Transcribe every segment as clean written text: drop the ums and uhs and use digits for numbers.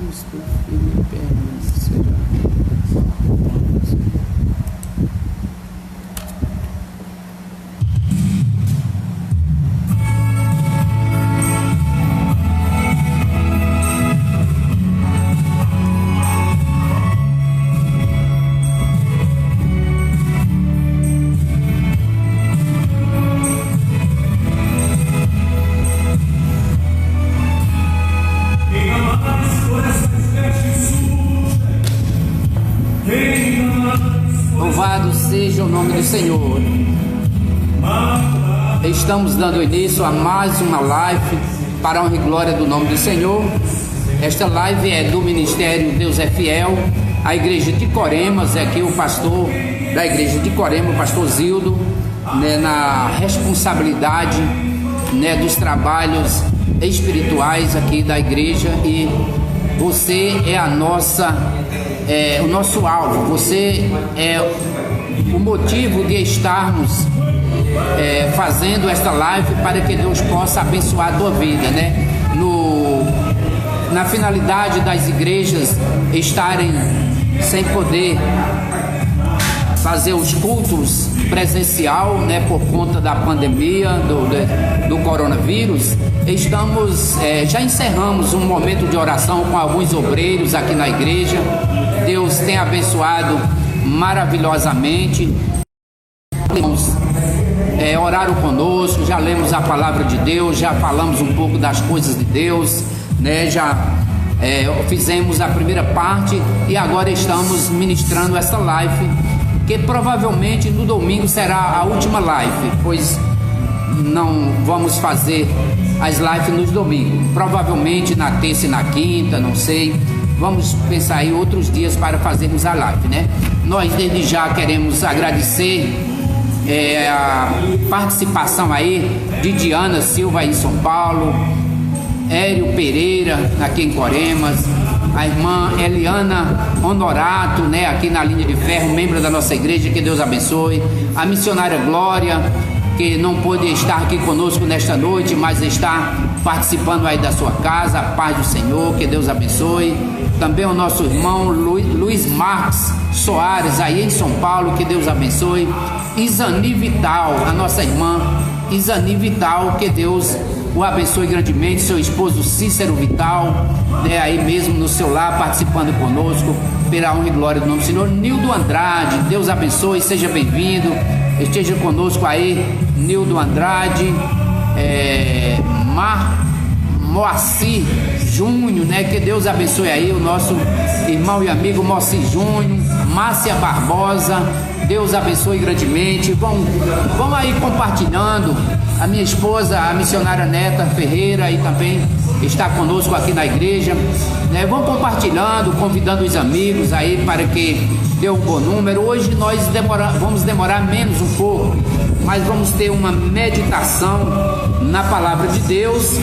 Cristo, Filho eterno, será. Louvado seja o nome do Senhor. Estamos dando início a mais uma live para a honra e glória do nome do Senhor. Esta live é do Ministério Deus é Fiel, a igreja de Coremas. É aqui o pastor da igreja de Corema, o pastor Zildo, na responsabilidade, dos trabalhos espirituais aqui da igreja. E você é o nosso alvo, você é o motivo de estarmos fazendo esta live, para que Deus possa abençoar a tua vida, na finalidade das igrejas estarem sem poder fazer os cultos presencial, por conta da pandemia do coronavírus. Já encerramos um momento de oração com alguns obreiros aqui na igreja. Deus tem abençoado maravilhosamente. Oraram conosco, já lemos a palavra de Deus, já falamos um pouco das coisas de Deus, já fizemos a primeira parte e agora estamos ministrando essa live, que provavelmente no domingo será a última live, pois não vamos fazer as lives nos domingos, provavelmente na terça e na quinta, não sei. Vamos pensar em outros dias para fazermos a live, Nós desde já queremos agradecer a participação aí de Diana Silva em São Paulo, Hélio Pereira aqui em Coremas, a irmã Eliana Honorato, aqui na linha de ferro, membro da nossa igreja, que Deus abençoe. A missionária Glória, que não pôde estar aqui conosco nesta noite, mas está participando aí da sua casa. A paz do Senhor, que Deus abençoe. Também o nosso irmão Luiz Marques Soares aí em São Paulo, que Deus abençoe. Isani Vital, a nossa irmã Isani Vital, que Deus o abençoe grandemente. Seu esposo Cícero Vital, aí mesmo no seu lar, participando conosco, pela honra e glória do nome do Senhor. Nildo Andrade, Deus abençoe, seja bem-vindo, esteja conosco aí. Nildo Andrade, Moacir Júnior, que Deus abençoe aí o nosso irmão e amigo Moacir Júnior. Márcia Barbosa, Deus abençoe grandemente. Vão aí compartilhando. A minha esposa, a missionária Neta Ferreira, e também está conosco aqui na igreja, Vão compartilhando, convidando os amigos aí para que dê um bom número. Hoje nós vamos demorar menos um pouco, mas vamos ter uma meditação na palavra de Deus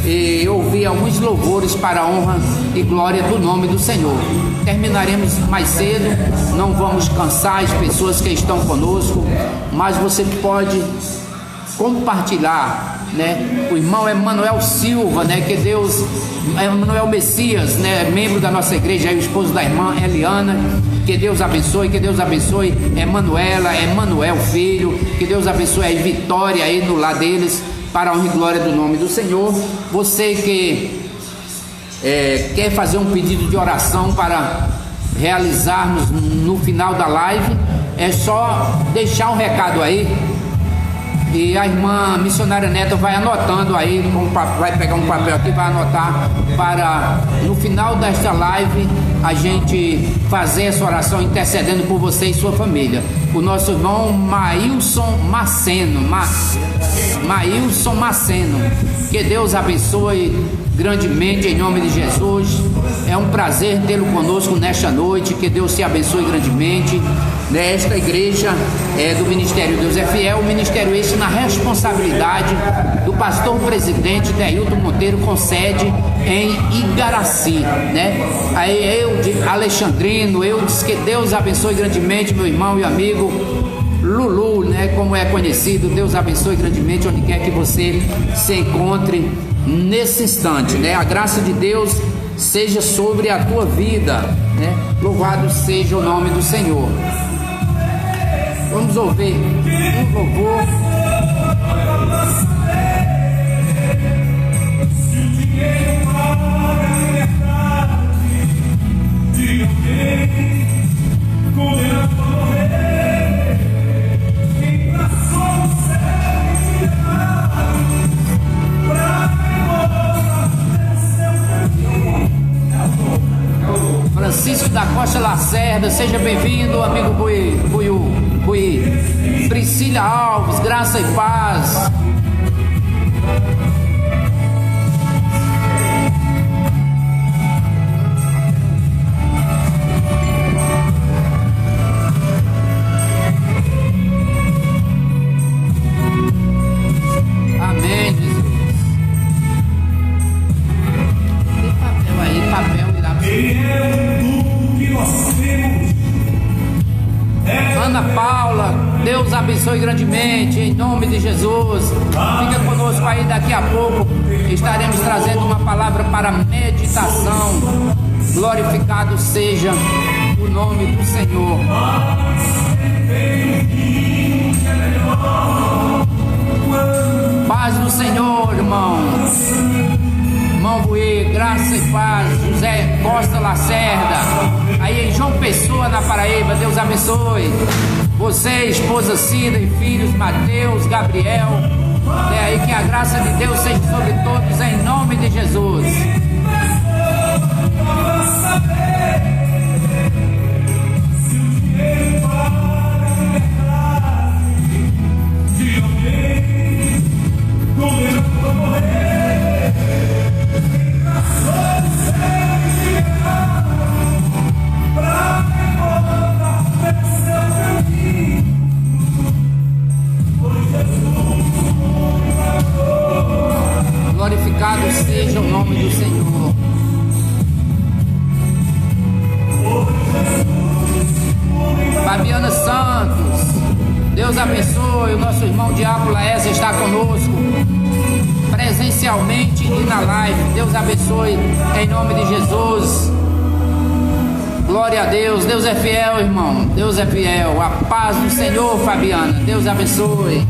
e ouvir alguns louvores para a honra e glória do nome do Senhor. Terminaremos mais cedo, não vamos cansar as pessoas que estão conosco, mas você pode compartilhar, o irmão Emanuel Silva, que Deus, Emanuel Messias, membro da nossa igreja, o esposo da irmã Eliana, que Deus abençoe, Emanuela, Emanuel filho, que Deus abençoe a Vitória aí no lar deles, para a honra e glória do nome do Senhor. Você que quer fazer um pedido de oração para realizarmos no final da live, é só deixar um recado aí, e a irmã missionária Neta vai anotando aí, vai pegar um papel aqui, vai anotar, para no final desta live a gente fazer essa oração intercedendo por você e sua família. O nosso irmão Maílson Maceno, que Deus abençoe grandemente em nome de Jesus. É um prazer tê-lo conosco nesta noite, que Deus te abençoe grandemente. Esta igreja é do Ministério Deus é Fiel, o ministério este na responsabilidade do pastor presidente Deilton Monteiro, com sede em Igaraci, Aí eu de Alexandrino, que Deus abençoe grandemente meu irmão e amigo Lulu, como é conhecido. Deus abençoe grandemente onde quer que você se encontre nesse instante, A graça de Deus seja sobre a tua vida, né? Louvado seja o nome do Senhor. Vamos ouvir um louvor. Francisco da Costa Lacerda, seja bem-vindo, amigo Bui. Priscila Alves, graça e paz. Amém, Jesus. Tem papel aí, papel e lápis. Ana Paula, Deus abençoe grandemente, em nome de Jesus. Fica conosco aí, daqui a pouco estaremos trazendo uma palavra para meditação. Glorificado seja o nome do Senhor. Paz do Senhor, irmãos. Irmão Buê, graça e paz. José Costa Lacerda, aí em João Pessoa, na Paraíba, Deus abençoe. Você, esposa Cida e filhos Mateus, Gabriel, é aí, que a graça de Deus seja sobre todos, em nome de Jesus. Glorificado seja o nome do Senhor. Fabiana Santos, Deus abençoe. O nosso irmão Diabo Laércio está conosco presencialmente e na live. Deus abençoe em nome de Jesus. Glória a Deus. Deus é fiel, irmão. Deus é fiel. A paz do Senhor, Fabiana. Deus abençoe.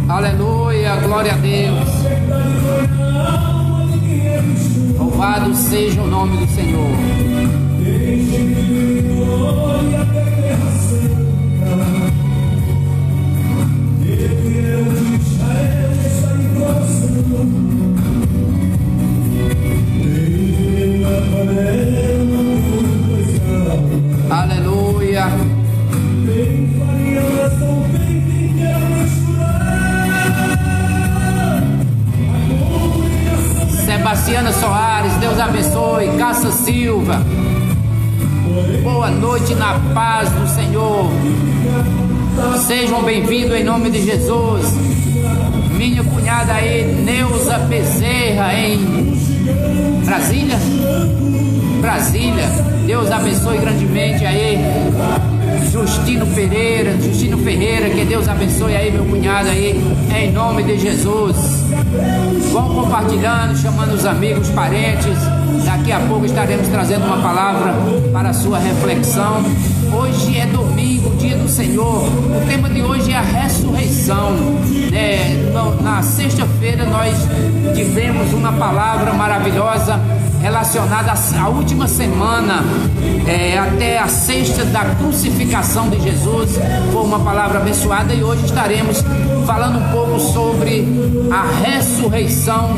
Aleluia, glória a Deus. Louvado seja o nome do Senhor. Aleluia. Sebastiana Soares, Deus abençoe. Cássia Silva, boa noite na paz do Senhor. Sejam bem-vindos em nome de Jesus. Minha cunhada aí, Neuza Bezerra, em Brasília. Deus abençoe grandemente aí. Justino Ferreira, que Deus abençoe aí, meu cunhado aí, em nome de Jesus. Vão compartilhando, chamando os amigos, parentes. Daqui a pouco estaremos trazendo uma palavra para a sua reflexão. Hoje é domingo, dia do Senhor. O tema de hoje é a ressurreição. Na sexta-feira nós tivemos uma palavra maravilhosa relacionada à última semana, até a sexta da crucificação de Jesus. Foi uma palavra abençoada e hoje estaremos falando um pouco sobre a ressurreição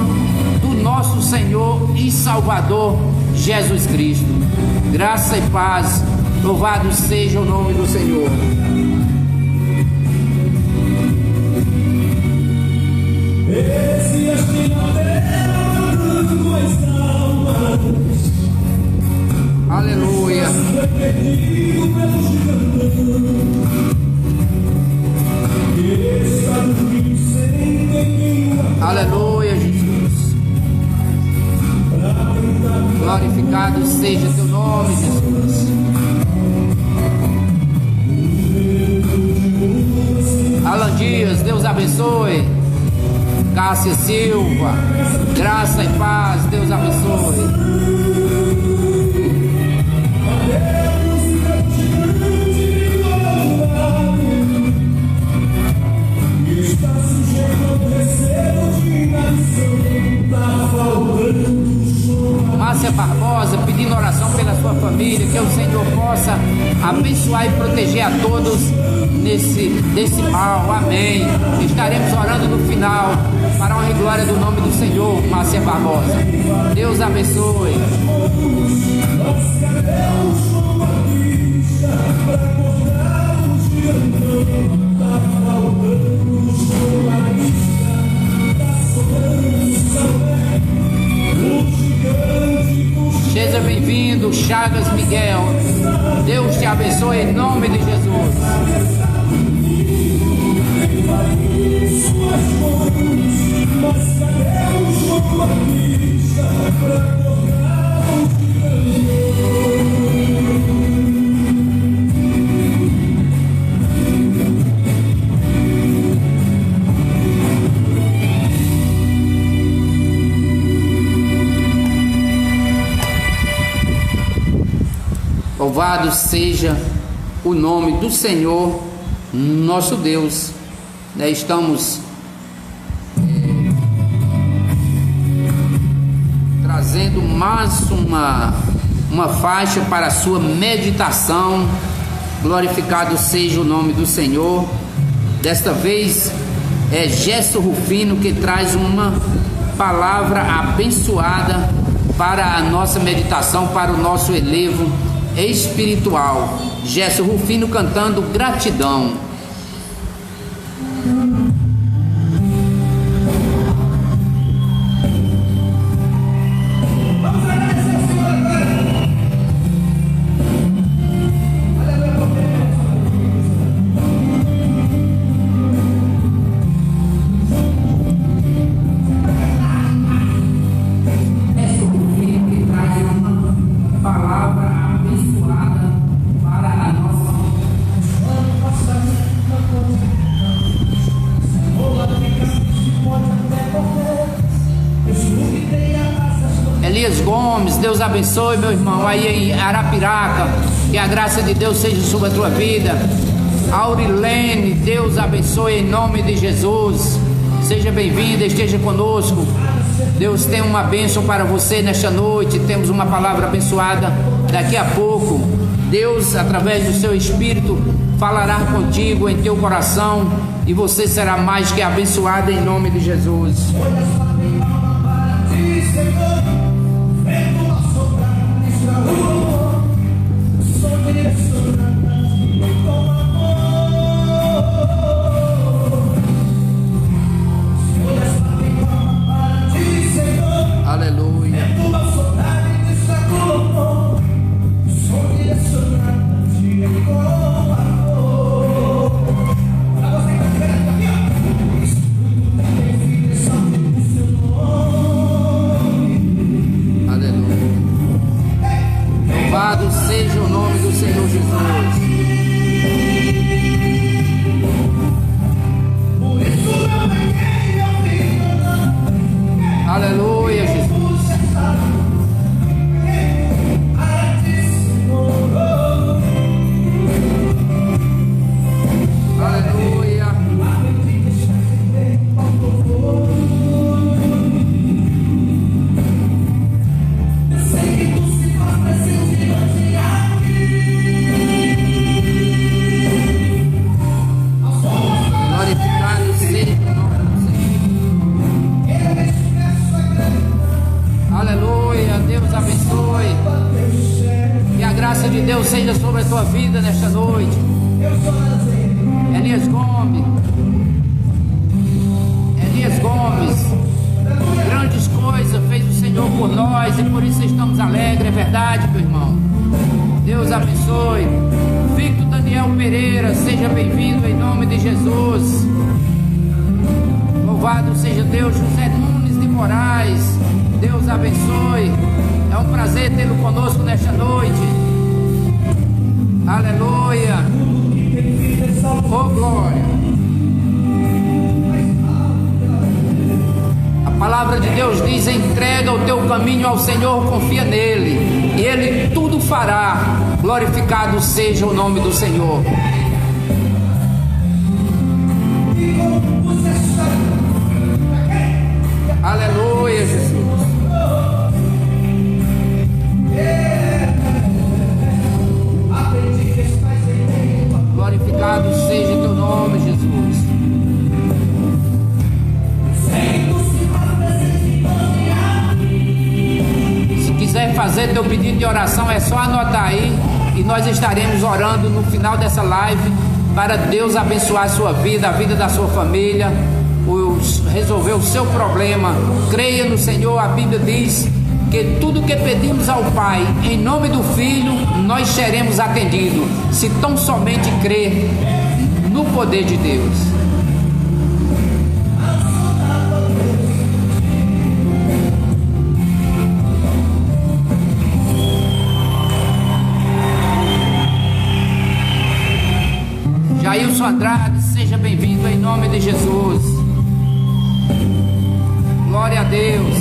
do nosso Senhor e Salvador Jesus Cristo. Graça e paz, louvado seja o nome do Senhor. Esse Glorificado seja teu nome, Jesus. Alan Dias, Deus abençoe. Cássia Silva, graça e paz, Deus abençoe. Márcia Barbosa, pedindo oração pela sua família, que o Senhor possa abençoar e proteger a todos desse mal, amém. Estaremos orando no final, para a honra e glória do nome do Senhor. Márcia Barbosa, Deus abençoe. Seja bem-vindo, Chagas Miguel. Deus te abençoe em nome de Jesus. Louvado seja o nome do Senhor, nosso Deus. Estamos trazendo mais uma faixa para a sua meditação. Glorificado seja o nome do Senhor. Desta vez é Gesso Rufino que traz uma palavra abençoada para a nossa meditação, para o nosso elevo espiritual. Gesso Rufino cantando Gratidão. Deus abençoe, meu irmão, aí em Arapiraca, que a graça de Deus seja sobre a tua vida. Aurilene, Deus abençoe em nome de Jesus. Seja bem-vinda, esteja conosco. Deus tem uma bênção para você nesta noite. Temos uma palavra abençoada daqui a pouco. Deus, através do seu Espírito, falará contigo em teu coração e você será mais que abençoado em nome de Jesus. Aleluia. Louvado seja o nome do Senhor Jesus. Aleluia, Jesus. Aleluia. De Deus seja sobre a tua vida nesta noite. Elias Gomes, grandes coisas fez o Senhor por nós e por isso estamos alegres, é verdade, meu irmão. Deus abençoe. Victor Daniel Pereira, seja bem-vindo em nome de Jesus. Louvado seja Deus. José Nunes de Moraes, Deus abençoe. É É um prazer tê-lo conosco nesta noite. Aleluia. Oh, glória. A palavra de Deus diz: entrega o teu caminho ao Senhor, confia nele, e ele tudo fará. Glorificado seja o nome do Senhor. Aleluia, Jesus. Glorificado seja teu nome, Jesus. Se quiser fazer teu pedido de oração, é só anotar aí e nós estaremos orando no final dessa live para Deus abençoar a sua vida, a vida da sua família, resolver o seu problema. Creia no Senhor. A Bíblia diz que tudo que pedimos ao Pai em nome do Filho, nós seremos atendidos, se tão somente crer no poder de Deus. Jailson Andrade, seja bem-vindo em nome de Jesus. Glória a Deus.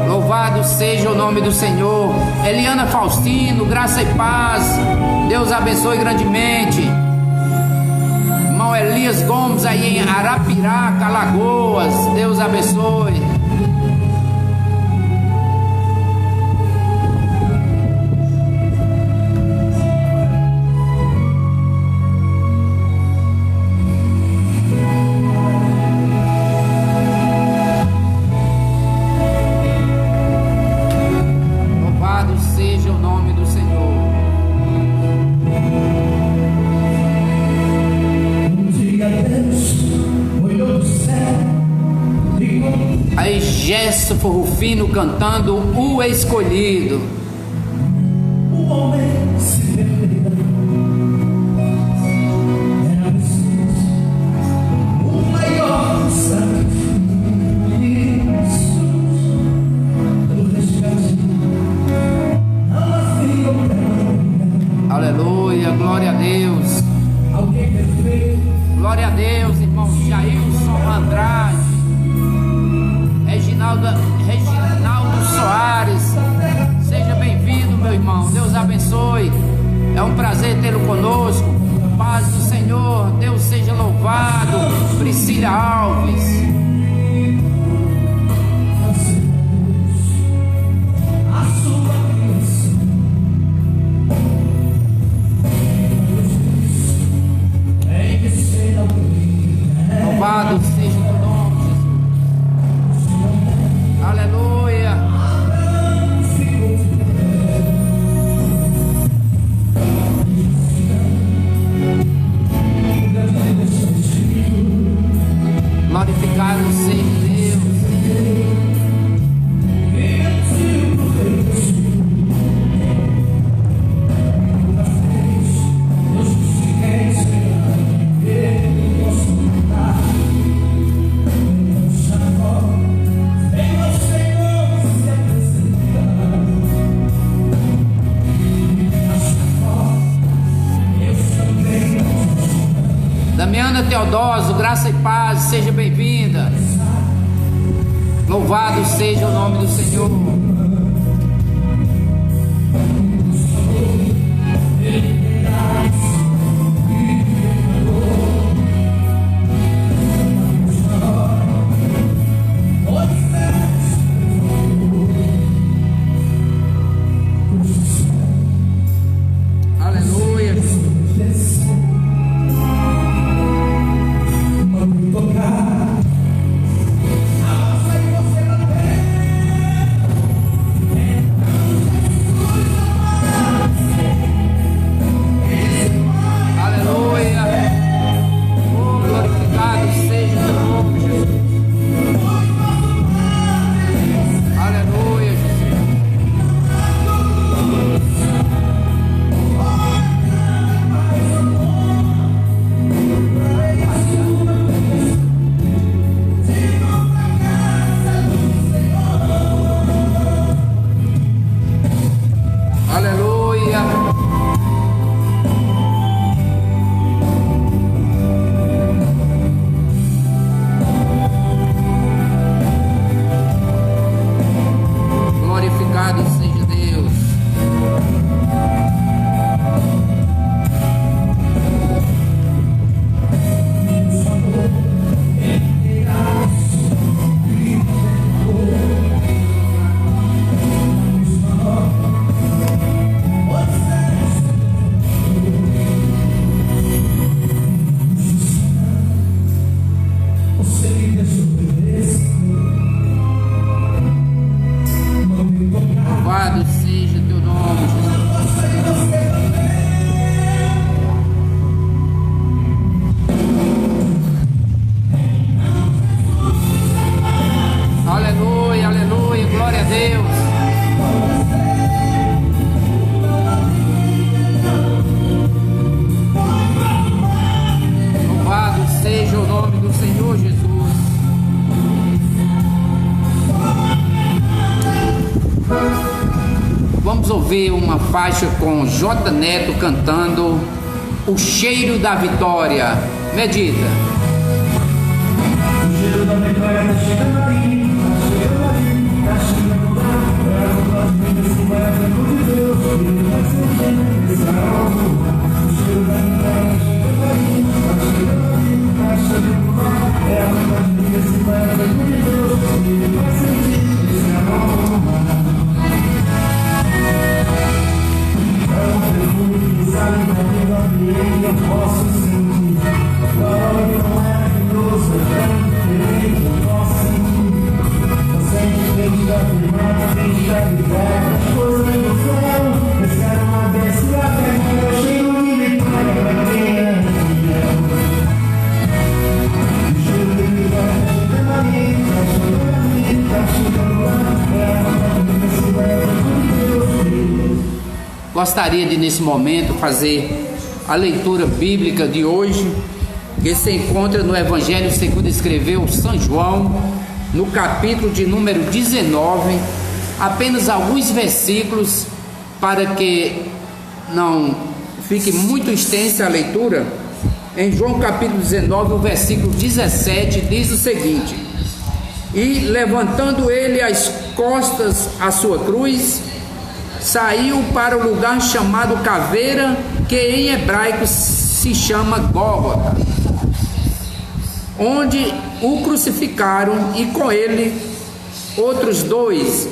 Louvado seja o nome do Senhor. Eliana Faustino, graça e paz. Deus abençoe grandemente. Irmão Elias Gomes aí em Arapiraca, Alagoas. Deus abençoe. Jéssica Rufino cantando O Escolhido. O homem se perdeu, era preciso o maior sacrifício do resgate. Não havia outra. Aleluia, glória a Deus. Alguém perfeito. Glória a Deus, irmão Jailson Andrade. Reginaldo Soares, seja bem-vindo, meu irmão. Deus abençoe. É um prazer tê-lo conosco. Paz do Senhor, Deus seja louvado. Priscila Alves. Louvado seja o teu nome, Jesus. Aleluia. Glorificado seja Deus. Damiana Teodósio, graça e paz, seja bem-vinda. Louvado seja o nome do Senhor. Aleluia. uma faixa com J. Neto cantando O Cheiro da Vitória. Medita. O cheiro da vitória tá chegando aí, tá chegando aí, tá chegando lá. É a vontade de Deus que vai a tempo de Deus, ele vai ser esse aroma. O cheiro da vitória tá chegando aí, tá chegando lá. É a vontade de Deus que vai a tempo de Deus, ele vai sentir esse aroma. É um perfume que sai da minha ambiente, eu posso sentir. Glória maravilhosa, diferente, eu posso sentir. Você entende da firmada, entende da vitória, as coisas do céu. Esse era uma vez que a terra é cheio de vitória pra quem é fiel. O cheiro de vitória tá chegando ali, tá chegando ali, tá chegando lá. É a vida que se vai de Deus. Gostaria de, nesse momento, fazer a leitura bíblica de hoje, que se encontra no Evangelho segundo escreveu São João, no capítulo de número 19, apenas alguns versículos, para que não fique muito extensa a leitura. Em João capítulo 19, o versículo 17, diz o seguinte: E levantando ele as costas à sua cruz, saiu para o lugar chamado Caveira, que em hebraico se chama Gólgota, onde o crucificaram, e com ele outros dois,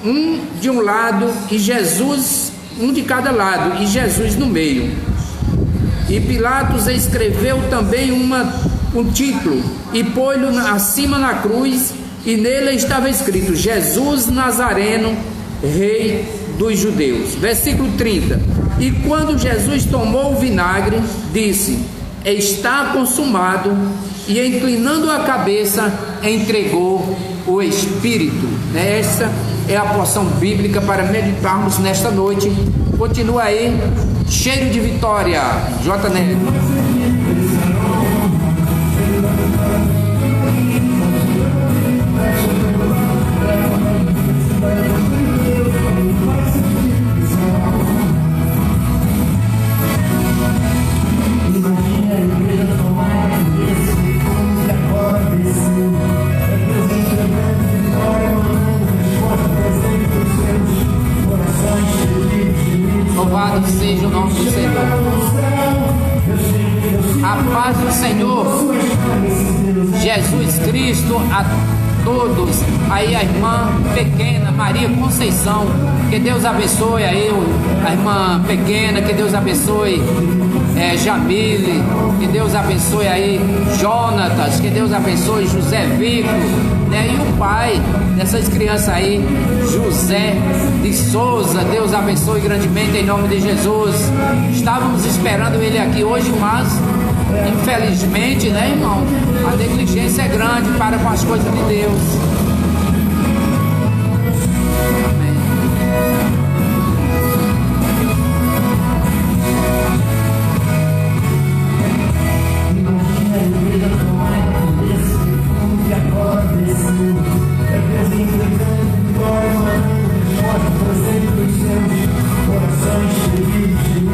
um de um lado e Jesus, um de cada lado, e Jesus no meio. E Pilatos escreveu também um título e pôs-lhe acima na cruz, e nele estava escrito: Jesus Nazareno, Rei dos Judeus. Versículo 30. E quando Jesus tomou o vinagre, disse: Está consumado, e inclinando a cabeça, entregou o Espírito. Essa é a porção bíblica para meditarmos nesta noite. Continua aí, cheiro de vitória, J. Neto. Louvado seja o nome do Senhor. A paz do Senhor Jesus Cristo a todos. Aí a irmã pequena Maria Conceição, que Deus abençoe aí a irmã pequena, que Deus abençoe Jamile, que Deus abençoe aí Jonatas, que Deus abençoe José Vico, né? E o pai dessas crianças aí, José de Souza, Deus abençoe grandemente em nome de Jesus. Estávamos esperando ele aqui hoje, mas infelizmente, né, irmão, a negligência é grande para com as coisas de Deus. Amém.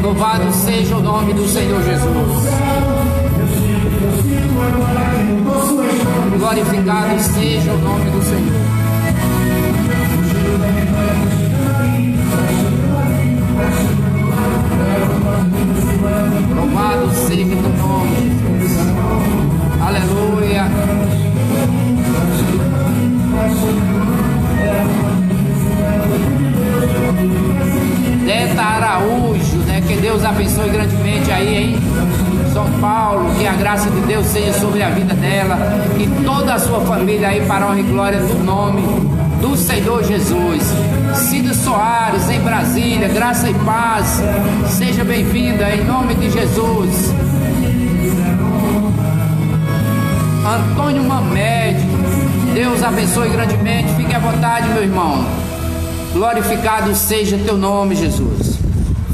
Louvado seja o nome do Senhor Jesus. Glorificado seja o nome do Senhor. Louvado seja o teu nome, Jesus. Aleluia. Deta Araújo, né? Que Deus abençoe grandemente aí em São Paulo, que a graça de Deus seja sobre a vida dela e toda a sua família aí, para a honra e glória do nome do Senhor Jesus. Cida Soares em Brasília, graça e paz, seja bem-vinda em nome de Jesus. Antônio Mamed, Deus abençoe grandemente, fique à vontade, meu irmão. Glorificado seja teu nome, Jesus.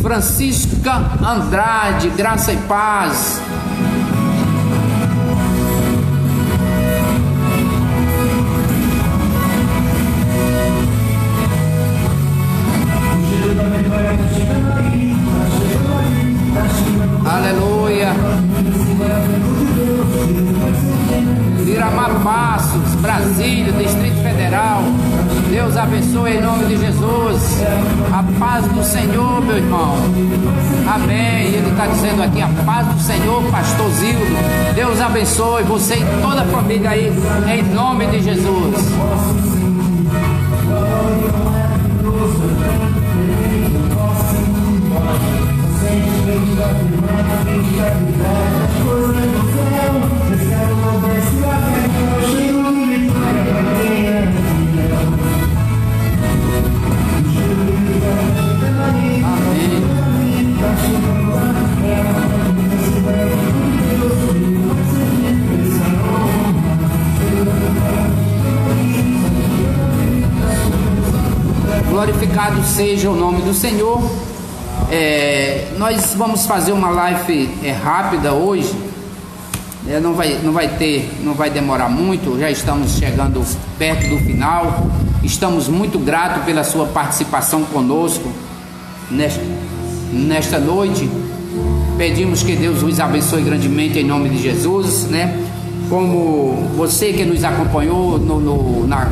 Francisca Andrade, graça e paz. O cheiro da vitória Brasília, Distrito Federal. Deus abençoe em nome de Jesus. A paz do Senhor, meu irmão. Amém. Ele está dizendo aqui: a paz do Senhor, pastor Zildo. Deus abençoe você e toda a família aí, em nome de Jesus. Glorificado seja o nome do Senhor. Nós vamos fazer uma live rápida hoje. Não vai demorar muito. Já estamos chegando perto do final. Estamos muito gratos pela sua participação conosco nesta noite. Pedimos que Deus os abençoe grandemente em nome de Jesus, né? Como você que nos acompanhou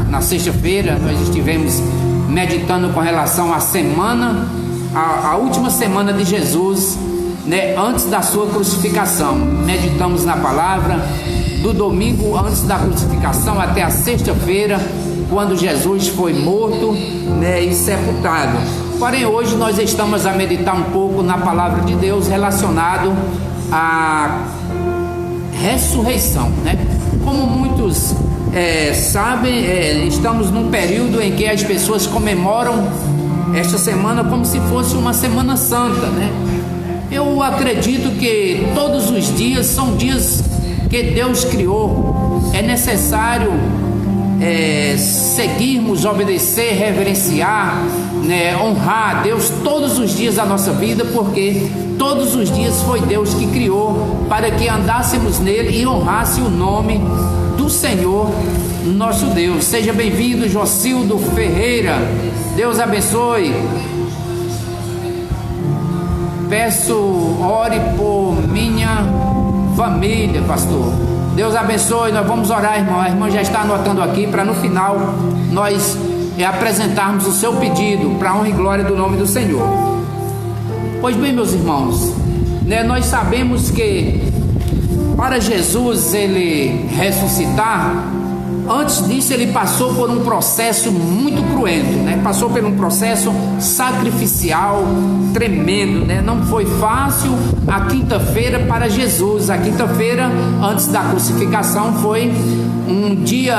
na sexta-feira, nós estivemos meditando com relação à semana, a última semana de Jesus, né, antes da sua crucificação. Meditamos na palavra do domingo antes da crucificação até a sexta-feira, quando Jesus foi morto, né, e sepultado. Porém, hoje nós estamos a meditar um pouco na palavra de Deus relacionado à ressurreição, né? Como muitos sabem, estamos num período em que as pessoas comemoram esta semana como se fosse uma Semana Santa, né? Eu acredito que todos os dias são dias que Deus criou. É necessário seguirmos, obedecer, reverenciar, né, honrar a Deus todos os dias da nossa vida, porque todos os dias foi Deus que criou para que andássemos nele e honrasse o nome do Senhor nosso Deus. Seja bem-vindo, Jocildo Ferreira. Deus abençoe. Peço, ore por minha família, pastor. Deus abençoe. Nós vamos orar, irmão. A irmã já está anotando aqui para no final nós apresentarmos o seu pedido para a honra e glória do nome do Senhor. Pois bem, meus irmãos, né, nós sabemos que para Jesus ele ressuscitar, antes disso ele passou por um processo muito cruento, né? Passou por um processo sacrificial tremendo, né? Não foi fácil a quinta-feira para Jesus. A quinta-feira antes da crucificação foi um dia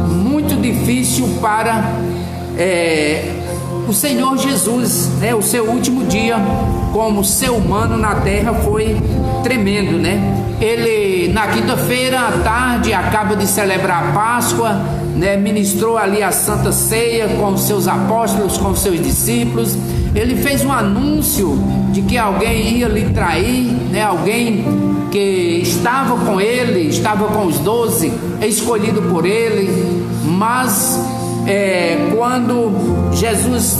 muito difícil para o Senhor Jesus, né? O seu último dia como ser humano na terra foi tremendo, né? Ele na quinta-feira à tarde acaba de celebrar a Páscoa, né? Ministrou ali a Santa Ceia com os seus apóstolos, com os seus discípulos. Ele fez um anúncio de que alguém ia lhe trair, né? Alguém que estava com ele, estava com os 12, escolhido por ele, mas quando Jesus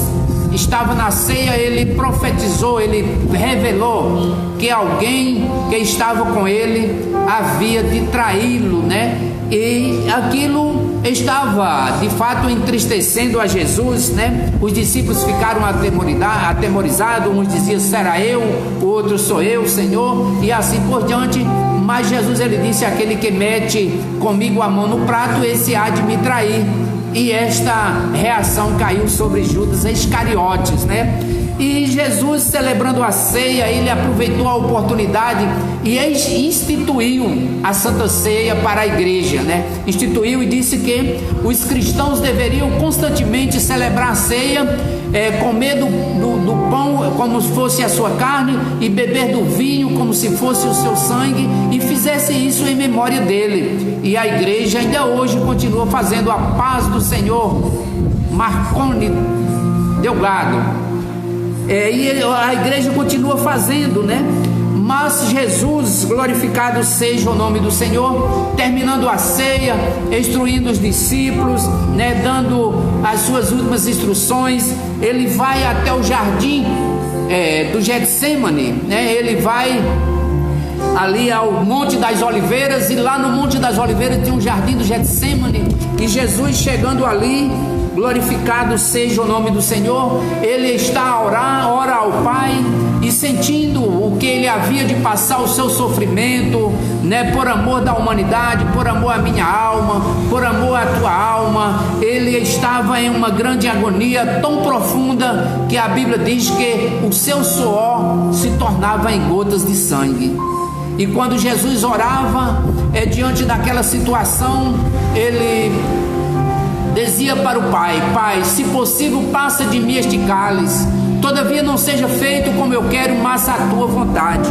estava na ceia, ele profetizou, ele revelou que alguém que estava com ele havia de traí-lo, né? E aquilo estava de fato entristecendo a Jesus, né? Os discípulos ficaram atemorizados, uns diziam: será eu, o outro: sou eu, Senhor, e assim por diante. Mas Jesus ele disse: aquele que mete comigo a mão no prato, esse há de me trair. E esta reação caiu sobre Judas Iscariotes, né? E Jesus, celebrando a ceia, ele aproveitou a oportunidade e instituiu a Santa Ceia para a igreja, né? Instituiu e disse que os cristãos deveriam constantemente celebrar a ceia, comer do pão como se fosse a sua carne e beber do vinho como se fosse o seu sangue, e fizesse isso em memória dele. E a igreja ainda hoje continua fazendo. A paz do Senhor, Marconi Delgado, e a igreja continua fazendo, né? Mas Jesus, glorificado seja o nome do Senhor, terminando a ceia, instruindo os discípulos, né, dando as suas últimas instruções, ele vai até o jardim do Getsemane, né? Ele vai ali ao Monte das Oliveiras, e lá no Monte das Oliveiras tinha um jardim do Getsêmani, e Jesus chegando ali, glorificado seja o nome do Senhor, ele está a orar, ora ao Pai, e sentindo o que ele havia de passar, o seu sofrimento, né, por amor da humanidade, por amor à minha alma, por amor à tua alma, ele estava em uma grande agonia tão profunda que a Bíblia diz que o seu suor se tornava em gotas de sangue. E quando Jesus orava, diante daquela situação, ele dizia para o Pai: Pai, se possível, passa de mim este cálice, todavia não seja feito como eu quero, mas a tua vontade,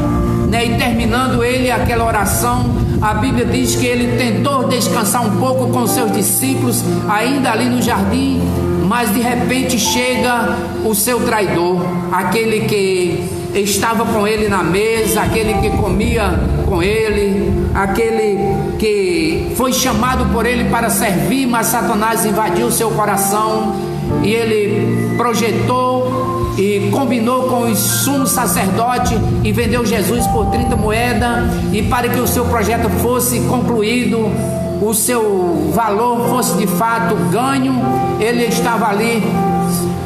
né? E terminando ele aquela oração, a Bíblia diz que ele tentou descansar um pouco com seus discípulos, ainda ali no jardim, mas de repente chega o seu traidor, aquele que estava com ele na mesa, aquele que comia com ele, aquele que foi chamado por ele para servir, mas Satanás invadiu seu coração, e ele projetou e combinou com os sumos sacerdotes e vendeu Jesus por 30 moedas, e para que o seu projeto fosse concluído, o seu valor fosse de fato ganho, ele estava ali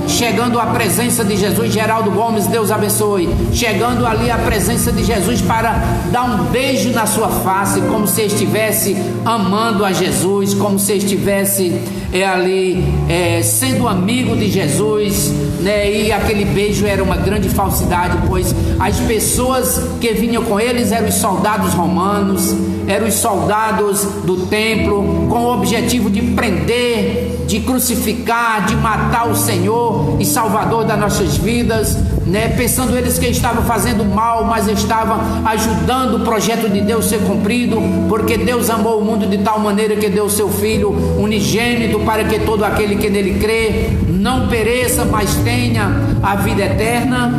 chegando à presença de Jesus. Geraldo Gomes, Deus abençoe, chegando ali à presença de Jesus para dar um beijo na sua face, como se estivesse amando a Jesus, como se estivesse ali sendo amigo de Jesus, né? E aquele beijo era uma grande falsidade, pois as pessoas que vinham com eles eram os soldados romanos, eram os soldados do templo, com o objetivo de prender, de crucificar, de matar o Senhor e Salvador das nossas vidas, né? Pensando eles que estavam fazendo mal, mas estavam ajudando o projeto de Deus ser cumprido, porque Deus amou o mundo de tal maneira que deu o seu Filho unigênito, para que todo aquele que nele crê não pereça, mas tenha a vida eterna.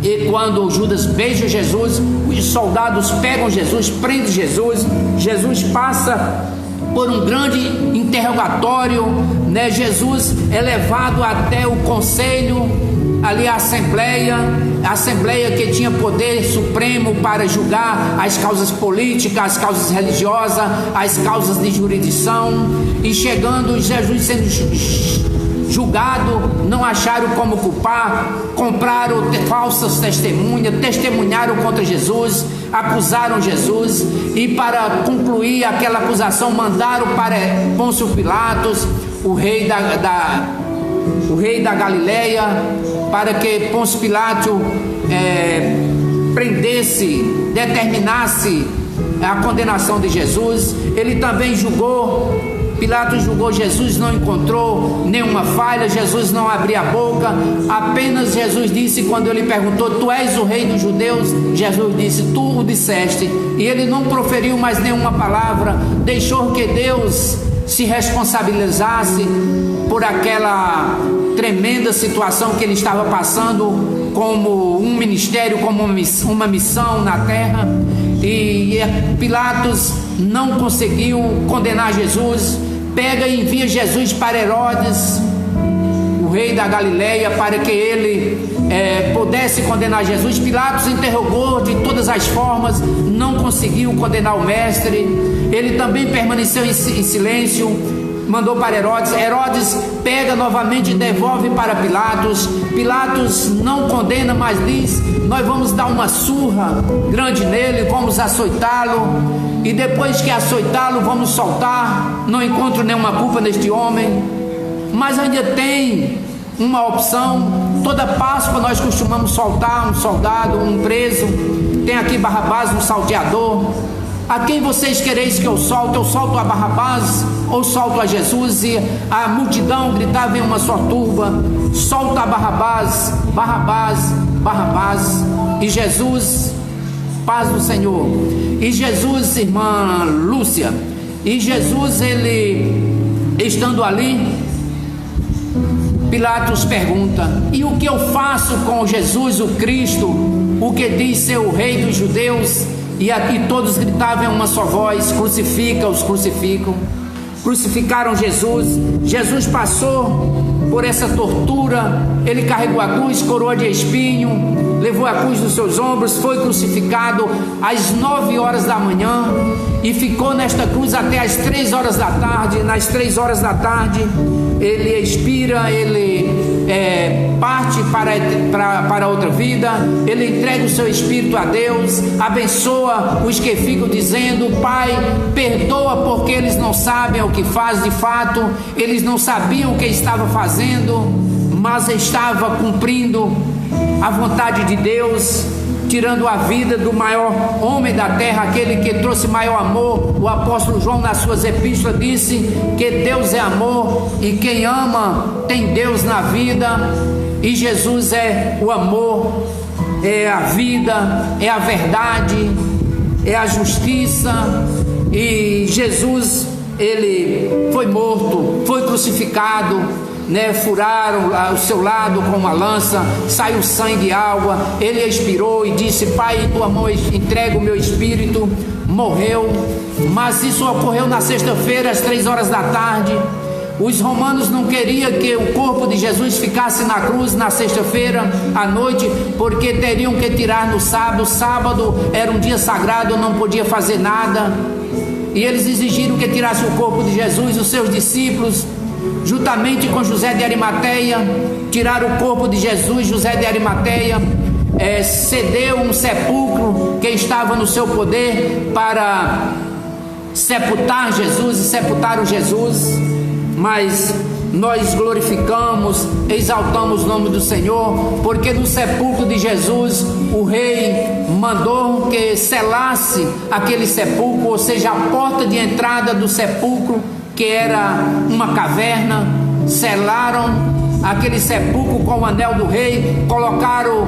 E quando Judas beija Jesus, os soldados pegam Jesus, prendem Jesus, Jesus passa por um grande interrogatório, né? Jesus é levado até o conselho, ali a assembleia que tinha poder supremo para julgar as causas políticas, as causas religiosas, as causas de jurisdição. E chegando Jesus sendo julgado, não acharam como culpar, compraram falsas testemunhas, testemunharam contra Jesus, acusaram Jesus, e para concluir aquela acusação mandaram para Pôncio Pilatos, o rei da Galileia, para que Pôncio Pilatos prendesse, determinasse a condenação de Jesus. Ele também julgou, Pilatos julgou Jesus, não encontrou nenhuma falha, Jesus não abria a boca, apenas Jesus disse, quando ele perguntou: tu és o rei dos judeus? Jesus disse: tu o disseste. E ele não proferiu mais nenhuma palavra, deixou que Deus se responsabilizasse por aquela tremenda situação que ele estava passando, como um ministério, como uma missão na terra. E Pilatos não conseguiu condenar Jesus, pega e envia Jesus para Herodes, o rei da Galileia, para que ele pudesse condenar Jesus. Pilatos interrogou de todas as formas, não conseguiu condenar o mestre. Ele também permaneceu em silêncio, mandou para Herodes. Herodes pega novamente e devolve para Pilatos. Pilatos não condena, mas diz: nós vamos dar uma surra grande nele, vamos açoitá-lo, e depois que açoitá-lo vamos soltar. Não encontro nenhuma culpa neste homem. Mas ainda tem uma opção. Toda Páscoa nós costumamos soltar um soldado, um preso. Tem aqui Barrabás, um salteador. A quem vocês quereis que eu solte? Eu solto a Barrabás ou solto a Jesus? E a multidão gritava em uma só turba: solta a Barrabás, Barrabás, Barrabás. E Jesus, paz do Senhor, e Jesus, irmã Lúcia, e Jesus, ele estando ali, Pilatos pergunta: e o que eu faço com Jesus, o Cristo, o que diz ser o rei dos judeus? E aqui todos gritavam em uma só voz: crucifica-os, crucificam. Crucificaram Jesus. Jesus passou por essa tortura. Ele carregou a cruz, coroa de espinho, levou a cruz nos seus ombros, foi crucificado às 9 horas da manhã e ficou nesta cruz até às 3 horas da tarde. Nas 3 horas da tarde ele expira, ele parte para outra vida. Ele entrega o seu espírito a Deus, abençoa os que ficam dizendo: Pai, perdoa, porque eles não sabem o que faz. De fato, eles não sabiam o que estava fazendo, mas estava cumprindo a vontade de Deus, tirando a vida do maior homem da terra, aquele que trouxe maior amor. O apóstolo João, nas suas epístolas, disse que Deus é amor e quem ama tem Deus na vida, e Jesus é o amor, é a vida, é a verdade, é a justiça. E Jesus, ele foi morto, foi crucificado, furaram o seu lado com uma lança, saiu sangue e água. Ele expirou e disse: Pai, em tua mão entrego o meu espírito. Morreu. Mas isso ocorreu na sexta-feira, às 3 horas da tarde. Os romanos não queriam que o corpo de Jesus ficasse na cruz na sexta-feira à noite, porque teriam que tirar no sábado. Sábado era um dia sagrado, não podia fazer nada, e eles exigiram que tirasse o corpo de Jesus. Os seus discípulos, juntamente com José de Arimateia, tiraram o corpo de Jesus. José de Arimateia cedeu um sepulcro que estava no seu poder para sepultar Jesus, e sepultaram Jesus. Mas nós glorificamos, exaltamos o nome do Senhor, porque no sepulcro de Jesus o rei mandou que selasse aquele sepulcro, ou seja, a porta de entrada do sepulcro, que era uma caverna. Selaram aquele sepulcro com o anel do rei, colocaram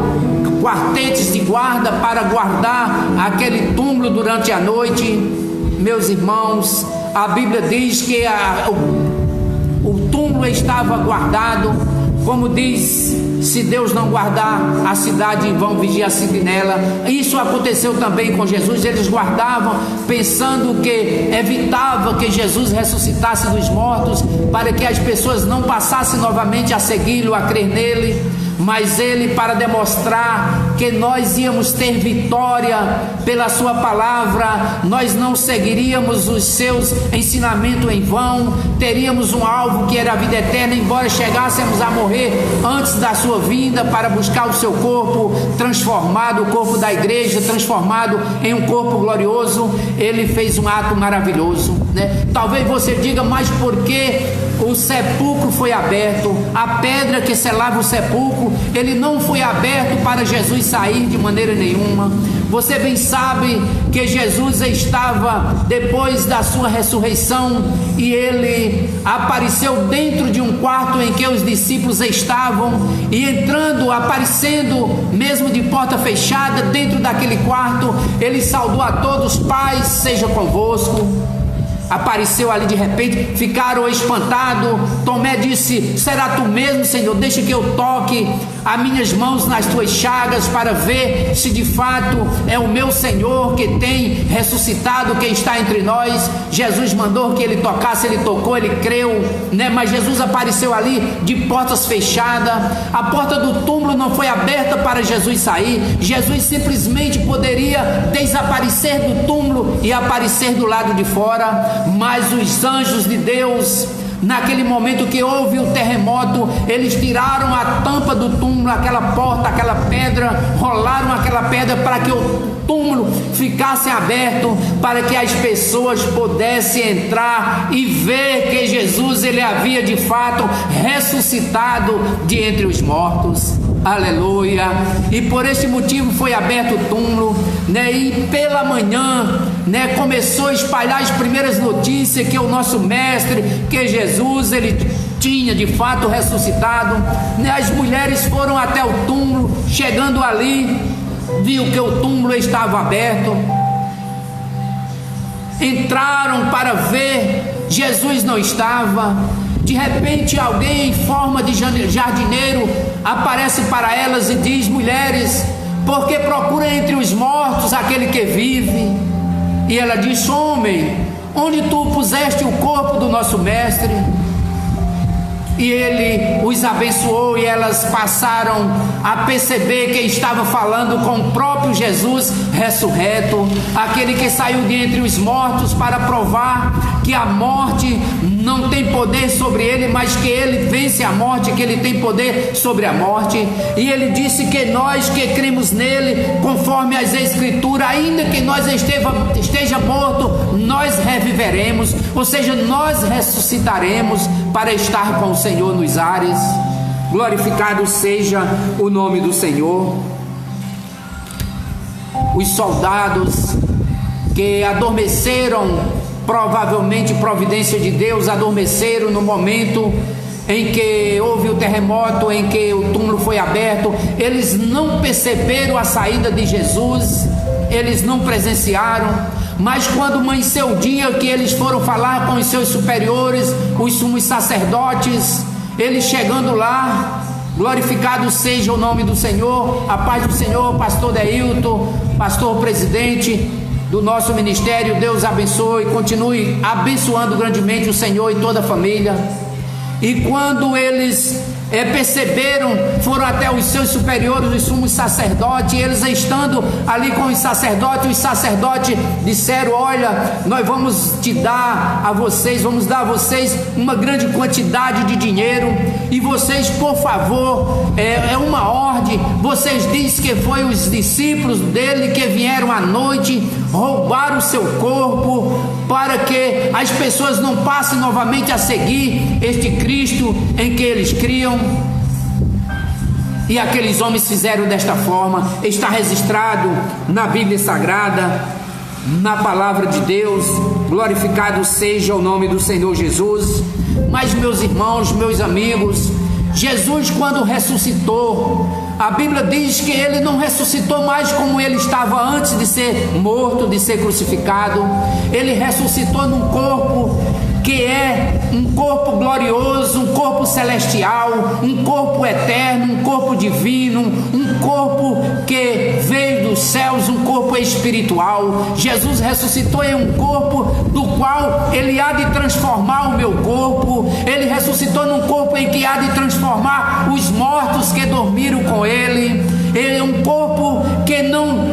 quartetes de guarda para guardar aquele túmulo durante a noite. Meus irmãos, a Bíblia diz que o túmulo estava guardado, como diz: se Deus não guardar a cidade, em vão vigia a sentinela. Isso aconteceu também com Jesus. Eles guardavam, pensando que evitava que Jesus ressuscitasse dos mortos, para que as pessoas não passassem novamente a segui-lo, a crer nele. Mas ele, para demonstrar que nós íamos ter vitória pela sua palavra, nós não seguiríamos os seus ensinamentos em vão, teríamos um alvo que era a vida eterna, embora chegássemos a morrer antes da sua vinda, para buscar o seu corpo transformado, o corpo da igreja transformado em um corpo glorioso. Ele fez um ato maravilhoso, Talvez você diga: mas por que o sepulcro foi aberto? A pedra que selava o sepulcro, ele não foi aberto para Jesus sair de maneira nenhuma. Você bem sabe que Jesus estava, depois da sua ressurreição, e ele apareceu dentro de um quarto em que os discípulos estavam, e entrando, aparecendo mesmo de porta fechada, dentro daquele quarto, ele saudou a todos: paz seja convosco. Apareceu ali de repente, ficaram espantados. Tomé disse: será tu mesmo, Senhor? Deixa que eu toque as minhas mãos nas tuas chagas, para ver se de fato é o meu Senhor que tem ressuscitado, que está entre nós. Jesus mandou que ele tocasse, ele tocou, ele creu, Mas Jesus apareceu ali de portas fechadas. A porta do túmulo não foi aberta para Jesus sair. Jesus simplesmente poderia desaparecer do túmulo e aparecer do lado de fora. Mas os anjos de Deus, naquele momento que houve o terremoto, eles tiraram a tampa do túmulo, aquela porta, aquela pedra, rolaram aquela pedra para que o túmulo ficasse aberto, para que as pessoas pudessem entrar e ver que Jesus, ele havia de fato ressuscitado de entre os mortos. Aleluia. E por esse motivo foi aberto o túmulo, e pela manhã, começou a espalhar as primeiras notícias que o nosso mestre, que Jesus, ele tinha de fato ressuscitado. As mulheres foram até o túmulo, chegando ali, viu que o túmulo estava aberto, entraram para ver, Jesus não estava. De repente, alguém em forma de jardineiro aparece para elas e diz: mulheres, por que procura entre os mortos aquele que vive? E ela diz: homem, onde tu puseste o corpo do nosso mestre? e ele os abençoou, e elas passaram a perceber que estava falando com o próprio Jesus ressurreto, aquele que saiu de entre os mortos para provar que a morte não tem poder sobre ele, mas que ele vence a morte, que ele tem poder sobre a morte. E ele disse que nós que cremos nele, conforme as escrituras, ainda que nós esteja morto, nós reviveremos, ou seja, nós ressuscitaremos para estar com o Senhor nos ares. Glorificado seja o nome do Senhor. Os soldados que adormeceram, provavelmente providência de Deus, adormeceram no momento em que houve o terremoto, em que o túmulo foi aberto. Eles não perceberam a saída de Jesus, eles não presenciaram, mas quando amanheceu o dia que eles foram falar com os seus superiores, os sumos sacerdotes, eles chegando lá, glorificado seja o nome do Senhor, a paz do Senhor, pastor Deilton, pastor presidente do nosso ministério, Deus abençoe e continue abençoando grandemente o Senhor e toda a família. E quando eles perceberam, foram até os seus superiores, os sumos sacerdotes, e eles estando ali com os sacerdotes disseram: olha, nós vamos dar a vocês uma grande quantidade de dinheiro, e vocês, por favor, é uma ordem, vocês dizem que foi os discípulos dele que vieram à noite roubar o seu corpo, para que as pessoas não passem novamente a seguir este Cristo em que eles criam. E aqueles homens fizeram desta forma. Está registrado na Bíblia Sagrada, na palavra de Deus. Glorificado seja o nome do Senhor Jesus. Mas, meus irmãos, meus amigos, Jesus, quando ressuscitou, a Bíblia diz que ele não ressuscitou mais como ele estava antes de ser morto, de ser crucificado. Ele ressuscitou num corpo que é um corpo glorioso, um corpo celestial, um corpo eterno, um corpo divino, um corpo que veio dos céus, um corpo espiritual. Jesus ressuscitou em um corpo do qual ele há de transformar o meu corpo. Ele ressuscitou num corpo em que há de transformar os mortos que dormiram com ele. Ele é um corpo que não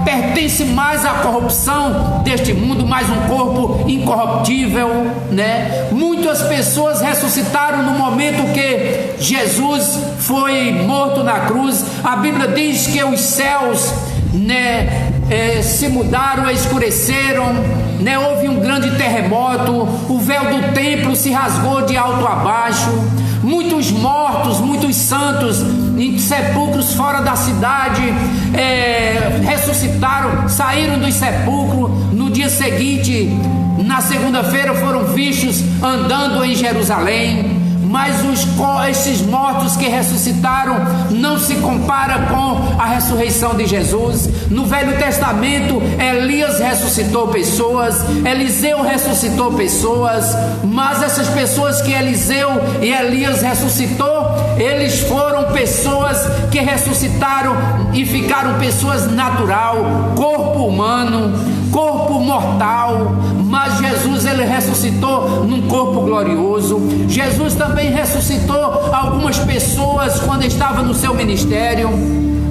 pertence mais à corrupção deste mundo, mas um corpo incorruptível, né? Muitas pessoas ressuscitaram no momento que Jesus foi morto na cruz. A Bíblia diz que os céus, né, se mudaram, escureceram, né? Houve um grande terremoto, o véu do templo se rasgou de alto a baixo. Muitos mortos, muitos santos em sepulcros fora da cidade ressuscitaram, saíram dos sepulcros. No dia seguinte, na segunda-feira, foram vistos andando em Jerusalém. Mas esses mortos que ressuscitaram não se compara com a ressurreição de Jesus. No Velho Testamento, Elias ressuscitou pessoas, Eliseu ressuscitou pessoas, mas essas pessoas que Eliseu e Elias ressuscitou, eles foram pessoas que ressuscitaram e ficaram pessoas natural, corpo humano, corpo mortal. Mas Jesus, ele ressuscitou num corpo glorioso. Jesus também ressuscitou algumas pessoas quando estava no seu ministério.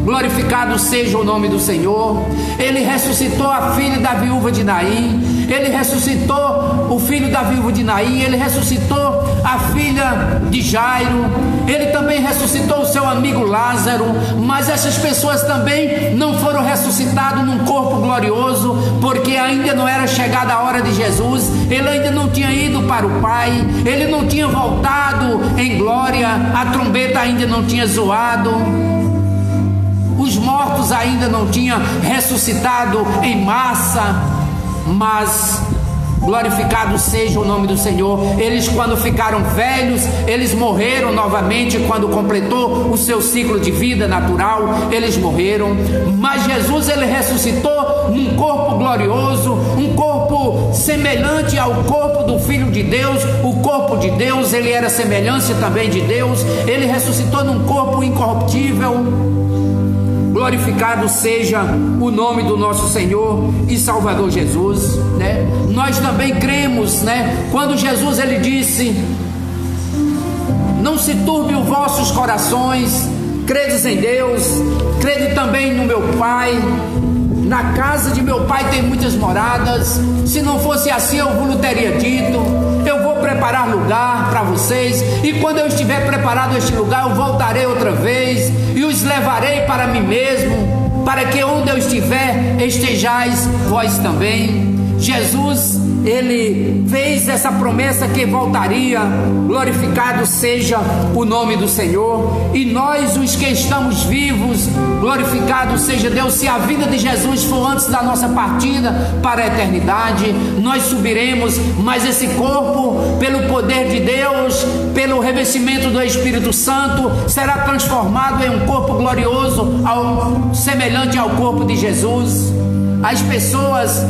Glorificado seja o nome do Senhor. Ele ressuscitou a filha da viúva de Naim. Ele ressuscitou o filho da viúva de Naim. Ele ressuscitou a filha de Jairo. Ele também ressuscitou o seu amigo Lázaro. Mas essas pessoas também não foram ressuscitadas num corpo glorioso, porque ainda não era chegada a hora de Jesus. Ele ainda não tinha ido para o Pai. Ele não tinha voltado em glória. A trombeta ainda não tinha zoado. Os mortos ainda não tinham ressuscitado em massa. Mas glorificado seja o nome do Senhor. Eles, quando ficaram velhos, eles morreram novamente. Quando completou o seu ciclo de vida natural, eles morreram. Mas Jesus, ele ressuscitou num corpo glorioso, um corpo semelhante ao corpo do Filho de Deus. O corpo de Deus, ele era semelhança também de Deus. Ele ressuscitou num corpo incorruptível. Glorificado seja o nome do nosso Senhor e Salvador Jesus, né? Nós também cremos, né? Quando Jesus, ele disse não se turbe os vossos corações, credes em Deus, crede também no meu Pai. Na casa de meu Pai tem muitas moradas. Se não fosse assim, eu vos teria dito. Eu vou preparar lugar para vocês, e quando eu estiver preparado este lugar, eu voltarei outra vez e os levarei para mim mesmo, para que onde eu estiver, estejais vós também. Jesus, ele fez essa promessa que voltaria. Glorificado seja o nome do Senhor. E nós, os que estamos vivos, glorificado seja Deus. Se a vida de Jesus for antes da nossa partida para a eternidade, nós subiremos, mas esse corpo, pelo poder de Deus, pelo revestimento do Espírito Santo, será transformado em um corpo glorioso, semelhante ao corpo de Jesus. As pessoas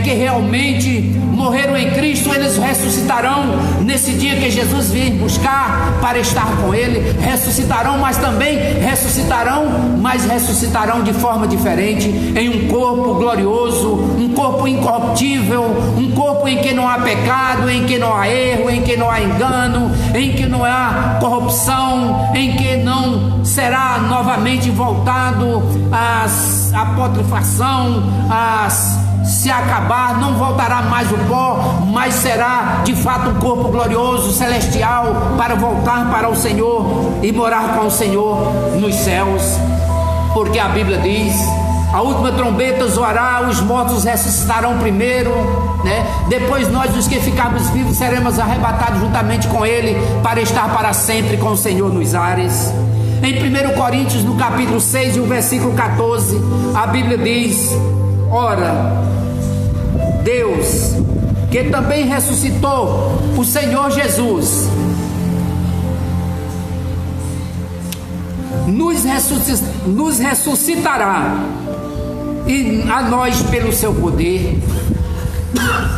que realmente morreram em Cristo, eles ressuscitarão nesse dia que Jesus vir buscar para estar com Ele. Ressuscitarão, mas também ressuscitarão de forma diferente, em um corpo glorioso, um corpo incorruptível, um corpo em que não há pecado, em que não há erro, em que não há engano, em que não há corrupção, em que não será novamente voltado a putrefação, se acabar, não voltará mais o pó, mas será de fato um corpo glorioso, celestial, para voltar para o Senhor e morar com o Senhor nos céus. Porque a Bíblia diz: a última trombeta soará, os mortos ressuscitarão primeiro, né? Depois nós, os que ficarmos vivos, seremos arrebatados juntamente com Ele, para estar para sempre com o Senhor nos ares. Em 1 Coríntios, no capítulo 6 e o versículo 14, a Bíblia diz: ora, Deus, que também ressuscitou o Senhor Jesus, nos ressuscitará, e a nós pelo seu poder.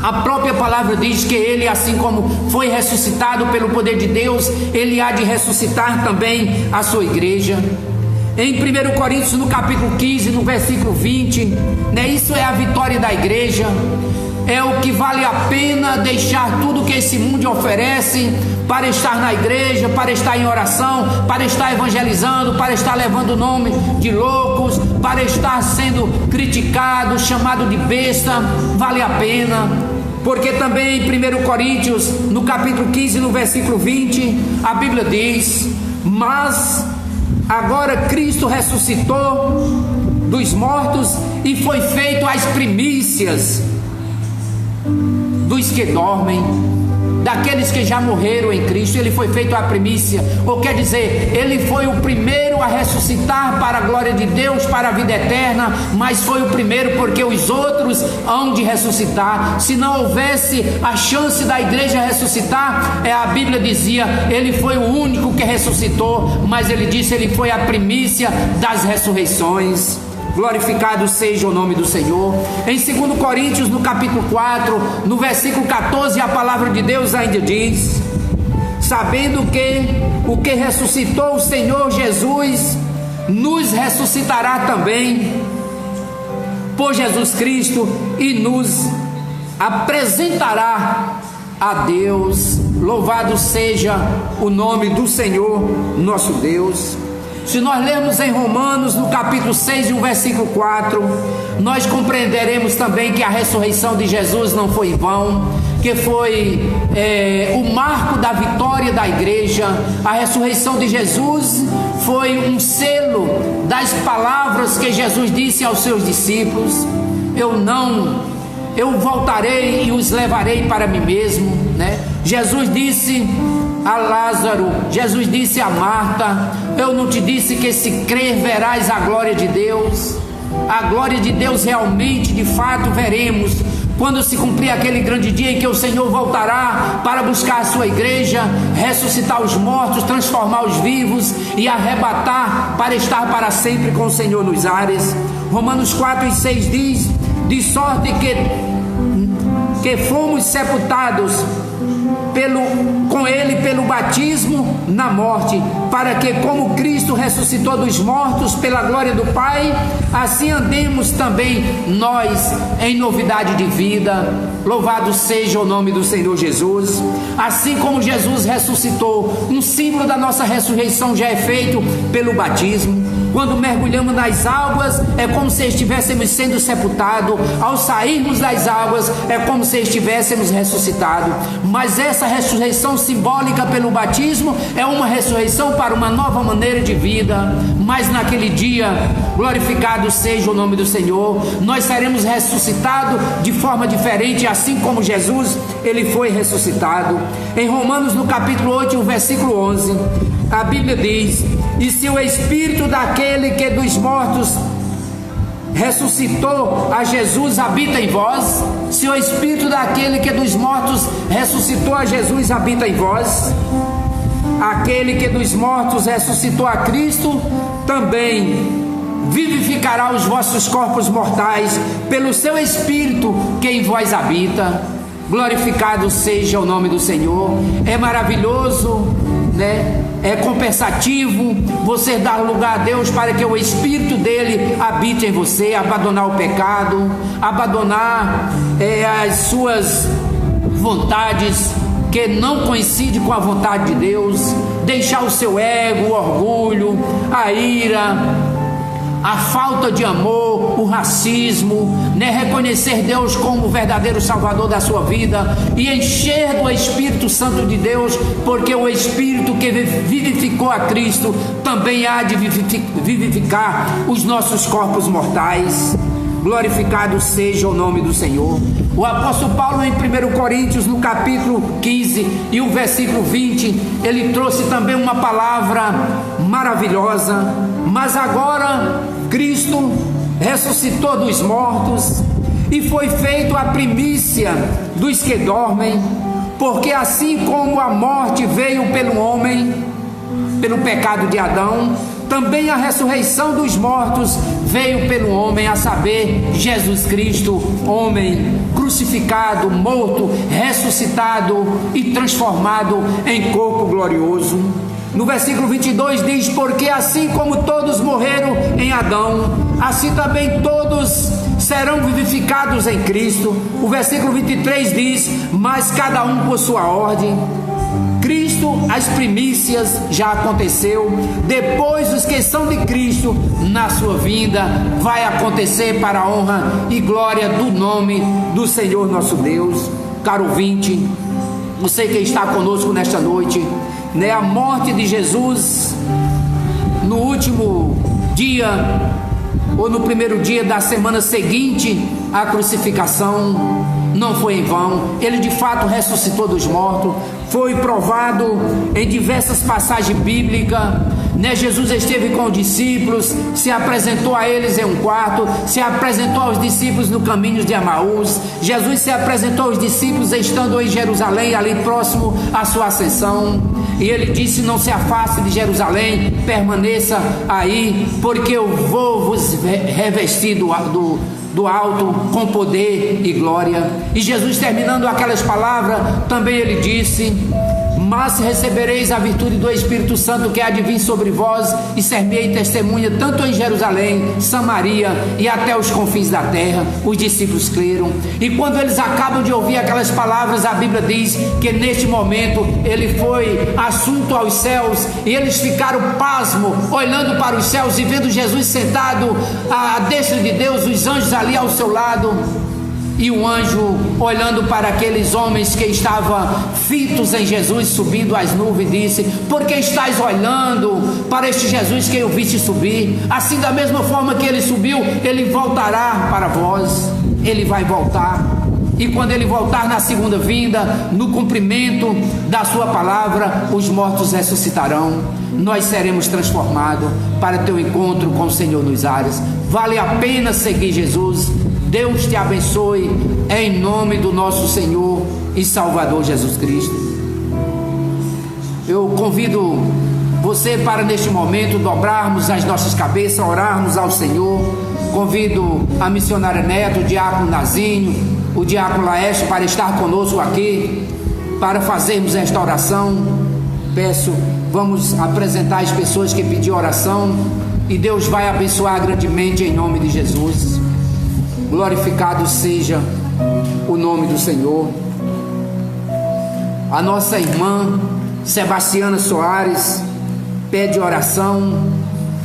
A própria palavra diz que Ele, assim como foi ressuscitado pelo poder de Deus, Ele há de ressuscitar também a sua igreja. Em 1 Coríntios, no capítulo 15, no versículo 20, né, isso é a vitória da igreja. É o que vale a pena deixar tudo que esse mundo oferece para estar na igreja, para estar em oração, para estar evangelizando, para estar levando o nome de loucos, para estar sendo criticado, chamado de besta. Vale a pena, porque também em 1 Coríntios, no capítulo 15, no versículo 20, a Bíblia diz: mas agora Cristo ressuscitou dos mortos e foi feito as primícias dos que dormem, daqueles que já morreram em Cristo. Ele foi feito a primícia, ou quer dizer, Ele foi o primeiro a ressuscitar para a glória de Deus, para a vida eterna, mas foi o primeiro porque os outros hão de ressuscitar. Se não houvesse a chance da igreja ressuscitar, a Bíblia dizia, Ele foi o único que ressuscitou, mas Ele disse, Ele foi a primícia das ressurreições. Glorificado seja o nome do Senhor. Em 2 Coríntios, no capítulo 4, no versículo 14, a palavra de Deus ainda diz: sabendo que o que ressuscitou o Senhor Jesus nos ressuscitará também por Jesus Cristo e nos apresentará a Deus. Louvado seja o nome do Senhor nosso Deus. Se nós lermos em Romanos, no capítulo 6 e o versículo 4, nós compreenderemos também que a ressurreição de Jesus não foi em vão, que foi o marco da vitória da igreja. A ressurreição de Jesus foi um selo das palavras que Jesus disse aos seus discípulos: eu voltarei e os levarei para mim mesmo, né? Jesus disse a Lázaro, Jesus disse a Marta: eu não te disse que se crer verás a glória de Deus? A glória de Deus realmente, de fato, veremos quando se cumprir aquele grande dia em que o Senhor voltará para buscar a sua igreja, ressuscitar os mortos, transformar os vivos e arrebatar para estar para sempre com o Senhor nos ares. Romanos 4 e 6 diz: de sorte que fomos sepultados com ele pelo batismo na morte, para que, como Cristo ressuscitou dos mortos pela glória do Pai, assim andemos também nós em novidade de vida. Louvado seja o nome do Senhor Jesus. Assim como Jesus ressuscitou, um símbolo da nossa ressurreição já é feito pelo batismo. Quando mergulhamos nas águas, é como se estivéssemos sendo sepultados. Ao sairmos das águas, é como se estivéssemos ressuscitados. Mas essa ressurreição simbólica pelo batismo é uma ressurreição para uma nova maneira de vida. Mas naquele dia, glorificado seja o nome do Senhor, nós seremos ressuscitados de forma diferente, assim como Jesus, ele foi ressuscitado. Em Romanos, no capítulo 8, versículo 11, a Bíblia diz: e se o Espírito daquele que dos mortos ressuscitou a Jesus habita em vós, se o Espírito daquele que dos mortos ressuscitou a Jesus habita em vós, aquele que dos mortos ressuscitou a Cristo também vivificará os vossos corpos mortais pelo seu Espírito que em vós habita. Glorificado seja o nome do Senhor. É maravilhoso, né? É compensativo você dar lugar a Deus para que o Espírito dele habite em você, abandonar o pecado, abandonar as suas vontades que não coincidem com a vontade de Deus, deixar o seu ego, o orgulho, a ira, a falta de amor, o racismo, né? Reconhecer Deus como o verdadeiro Salvador da sua vida e encher do Espírito Santo de Deus, porque o Espírito que vivificou a Cristo também há de vivificar os nossos corpos mortais. Glorificado seja o nome do Senhor. O apóstolo Paulo, em 1 Coríntios, no capítulo 15 e o versículo 20, ele trouxe também uma palavra maravilhosa. Mas agora Cristo ressuscitou dos mortos e foi feito a primícia dos que dormem, porque assim como a morte veio pelo homem, pelo pecado de Adão, também a ressurreição dos mortos veio pelo homem, a saber, Jesus Cristo, homem crucificado, morto, ressuscitado e transformado em corpo glorioso. No versículo 22 diz: porque assim como todos morreram em Adão, assim também todos serão vivificados em Cristo. O versículo 23 diz: mas cada um por sua ordem. Cristo, as primícias já aconteceu. Depois os que são de Cristo, na sua vinda, vai acontecer para a honra e glória do nome do Senhor nosso Deus. Caro ouvinte, você que está conosco nesta noite, né? A morte de Jesus no último dia ou no primeiro dia da semana seguinte à crucificação não foi em vão. Ele de fato ressuscitou dos mortos. Foi provado em diversas passagens bíblicas, né? Jesus esteve com os discípulos, se apresentou a eles em um quarto, se apresentou aos discípulos no caminho de Emaús. Jesus se apresentou aos discípulos estando em Jerusalém, ali próximo à sua ascensão, e ele disse: não se afaste de Jerusalém, permaneça aí, porque eu vou vos revestir do alto com poder e glória. E Jesus, terminando aquelas palavras, também ele disse: mas recebereis a virtude do Espírito Santo que há de vir sobre vós, e ser-me-ei testemunha tanto em Jerusalém, Samaria e até os confins da terra. Os discípulos creram, e quando eles acabam de ouvir aquelas palavras, a Bíblia diz que neste momento ele foi assunto aos céus, e eles ficaram pasmo, olhando para os céus e vendo Jesus sentado à destra de Deus, os anjos ali ao seu lado. E o anjo, olhando para aqueles homens que estavam fitos em Jesus, subindo as nuvens, disse: por que estáis olhando para este Jesus que eu viste subir? Assim, da mesma forma que ele subiu, ele voltará para vós. Ele vai voltar. E quando ele voltar na segunda vinda, no cumprimento da sua palavra, os mortos ressuscitarão. Nós seremos transformados para ter um encontro com o Senhor nos ares. Vale a pena seguir Jesus. Deus te abençoe, em nome do nosso Senhor e Salvador Jesus Cristo. Eu convido você para, neste momento, dobrarmos as nossas cabeças, orarmos ao Senhor. Convido a missionária Neto, o diácono Nazinho, o diácono Laércio para estar conosco aqui. para fazermos esta oração. Vamos apresentar as pessoas que pediram oração e Deus vai abençoar grandemente em nome de Jesus. Glorificado seja o nome do Senhor. A nossa irmã Sebastiana Soares pede oração,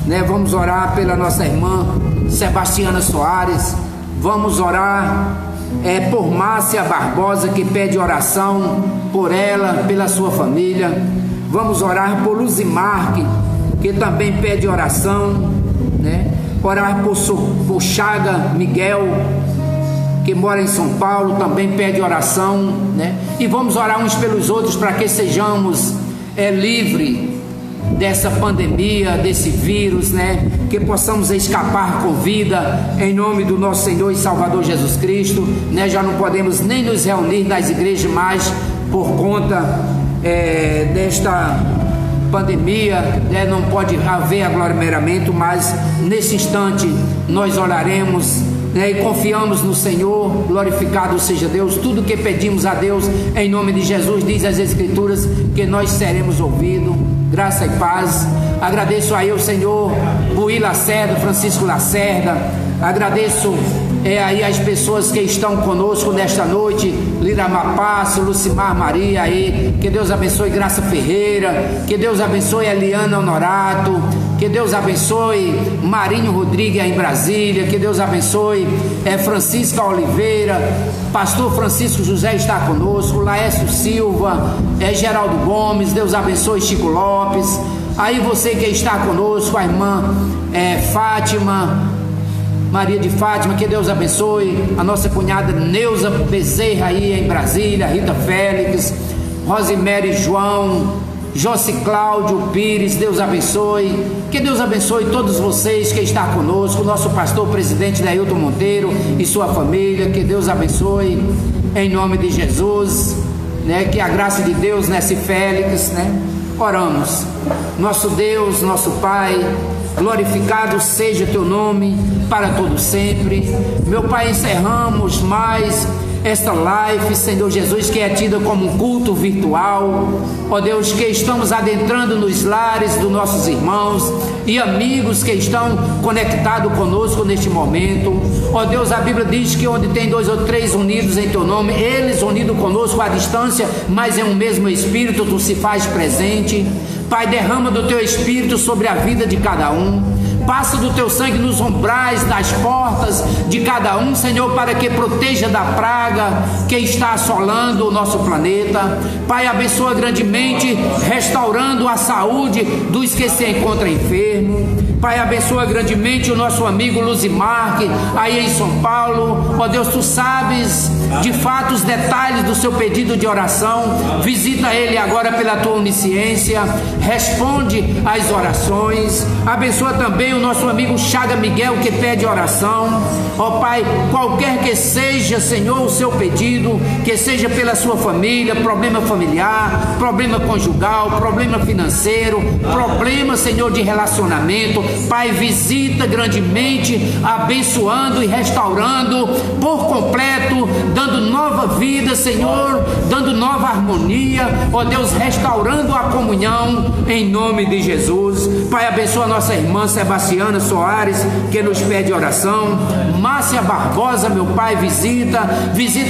né? Vamos orar pela nossa irmã Sebastiana Soares. Vamos orar por Márcia Barbosa, que pede oração por ela, pela sua família. Vamos orar por Luzimar, que também pede oração, né? Orar por Chaga Miguel, que mora em São Paulo, também pede oração, né? E vamos orar uns pelos outros para que sejamos livres dessa pandemia, desse vírus, né? Que possamos escapar com vida em nome do nosso Senhor e Salvador Jesus Cristo, né? Já não podemos nem nos reunir nas igrejas mais por conta desta pandemia, né? Não pode haver aglomeramento, mas nesse instante nós oraremos, né? E confiamos no Senhor. Glorificado seja Deus. Tudo que pedimos a Deus em nome de Jesus, diz as Escrituras que nós seremos ouvidos. Graça e paz. Agradeço aí o Senhor Buí Lacerda, Francisco Lacerda. Agradeço aí as pessoas que estão conosco nesta noite, Lira Mapasso, Lucimar Maria aí, que Deus abençoe Graça Ferreira, que Deus abençoe Eliana Honorato, que Deus abençoe Marinho Rodrigues em Brasília, que Deus abençoe Francisca Oliveira, Pastor Francisco José está conosco, Laércio Silva, Geraldo Gomes, Deus abençoe Chico Lopes, aí você que está conosco, a irmã Fátima, Maria de Fátima, que Deus abençoe, a nossa cunhada Neuza Bezerra aí em Brasília, Rita Félix, Rosemary João, José Cláudio Pires, Deus abençoe, que Deus abençoe todos vocês que estão conosco, nosso pastor presidente Dailton Monteiro e sua família, que Deus abençoe em nome de Jesus, né? Que a graça de Deus, Nessi Félix, né? Oramos. Nosso Deus, nosso Pai, glorificado seja teu nome para todo sempre. Meu Pai, encerramos mais esta live, Senhor Jesus, que é tida como um culto virtual, ó Deus, que estamos adentrando nos lares dos nossos irmãos e amigos que estão conectados conosco neste momento, ó Deus. A Bíblia diz que onde tem 2 ou 3 unidos em teu nome, eles unidos conosco à distância, mas em um mesmo Espírito, tu se faz presente. Pai, derrama do teu Espírito sobre a vida de cada um, passa do teu sangue nos umbrais das portas de cada um, Senhor, para que proteja da praga que está assolando o nosso planeta. Pai, abençoa grandemente, restaurando a saúde dos que se encontram enfermos. Pai, abençoa grandemente o nosso amigo Luzimar, aí em São Paulo. Ó Deus, tu sabes de fato os detalhes do seu pedido de oração. Visita ele agora pela tua onisciência, responde às orações. Abençoa também o nosso amigo Chaga Miguel, que pede oração. Ó Pai, qualquer que seja, Senhor, o seu pedido, que seja pela sua família, problema familiar, problema conjugal, problema financeiro, problema, Senhor, de relacionamento, Pai, visita grandemente, abençoando e restaurando por completo, dando nova vida, Senhor, dando nova harmonia, ó Deus, restaurando a comunhão em nome de Jesus. Pai, abençoa a nossa irmã Sebastiana Soares, que nos pede oração. Márcia Barbosa, meu Pai, visita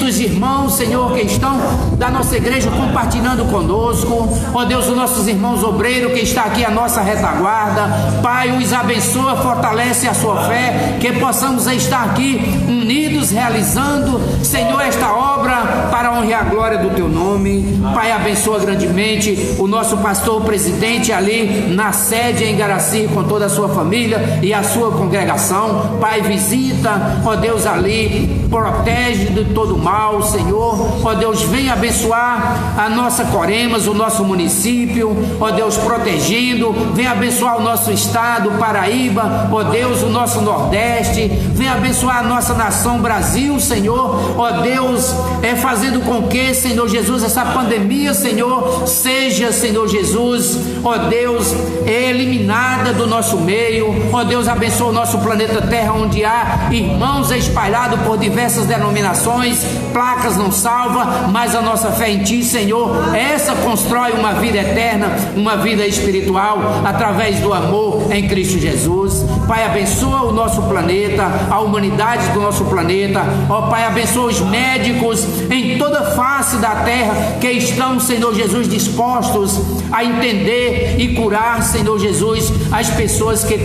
os irmãos, Senhor, que estão da nossa igreja compartilhando conosco, ó Deus, os nossos irmãos obreiros que está aqui à nossa retaguarda. Pai, os abençoa, fortalece a sua fé, que possamos estar aqui unidos, realizando, Senhor, esta obra para a honra e a glória do teu nome. Pai, abençoa grandemente o nosso pastor presidente ali na sede em Garaci, com toda a sua família e a sua congregação. Pai, visita, ó Deus, ali, protege de todo mal, Senhor. Ó Deus, vem abençoar a nossa Coremas, o nosso município, ó Deus, protegendo, vem abençoar o nosso estado, Paraíba, ó Deus, o nosso Nordeste, vem abençoar a nossa nação Brasil, Senhor, ó Deus, fazendo com que, Senhor Jesus, essa pandemia, Senhor, seja, Senhor Jesus, ó Deus, é eliminada do nosso meio. Ó Deus, abençoa o nosso planeta Terra, onde há irmãos espalhados por diversas denominações. Placas não salva, mas a nossa fé em Ti, Senhor, essa constrói uma vida eterna, uma vida espiritual, através do amor em Cristo Jesus. Pai, abençoa o nosso planeta, a humanidade do nosso planeta. Ó Pai, abençoa os médicos em toda a face da terra que estão, Senhor Jesus, dispostos a entender e curar, Senhor Jesus, as pessoas que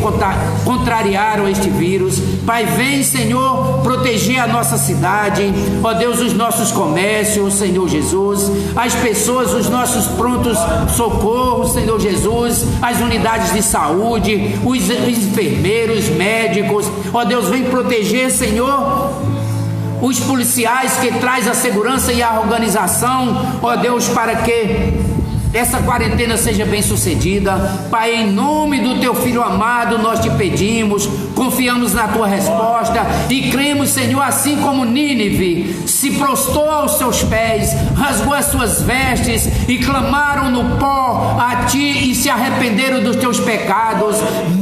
contrariaram este vírus. Pai, vem, Senhor, proteger a nossa cidade, ó Deus, os nossos comércios, Senhor Jesus, as pessoas, os nossos prontos socorros, Senhor Jesus, as unidades de saúde, os enfermeiros, médicos. Ó Deus, vem proteger, Senhor, os policiais que traz a segurança e a organização, ó Deus, para que essa quarentena seja bem sucedida. Pai, em nome do Teu Filho amado, nós Te pedimos, confiamos na Tua resposta e cremos, Senhor, assim como Nínive se prostrou aos Seus pés, rasgou as suas vestes e clamaram no pó a Ti e se arrependeram dos Teus pecados.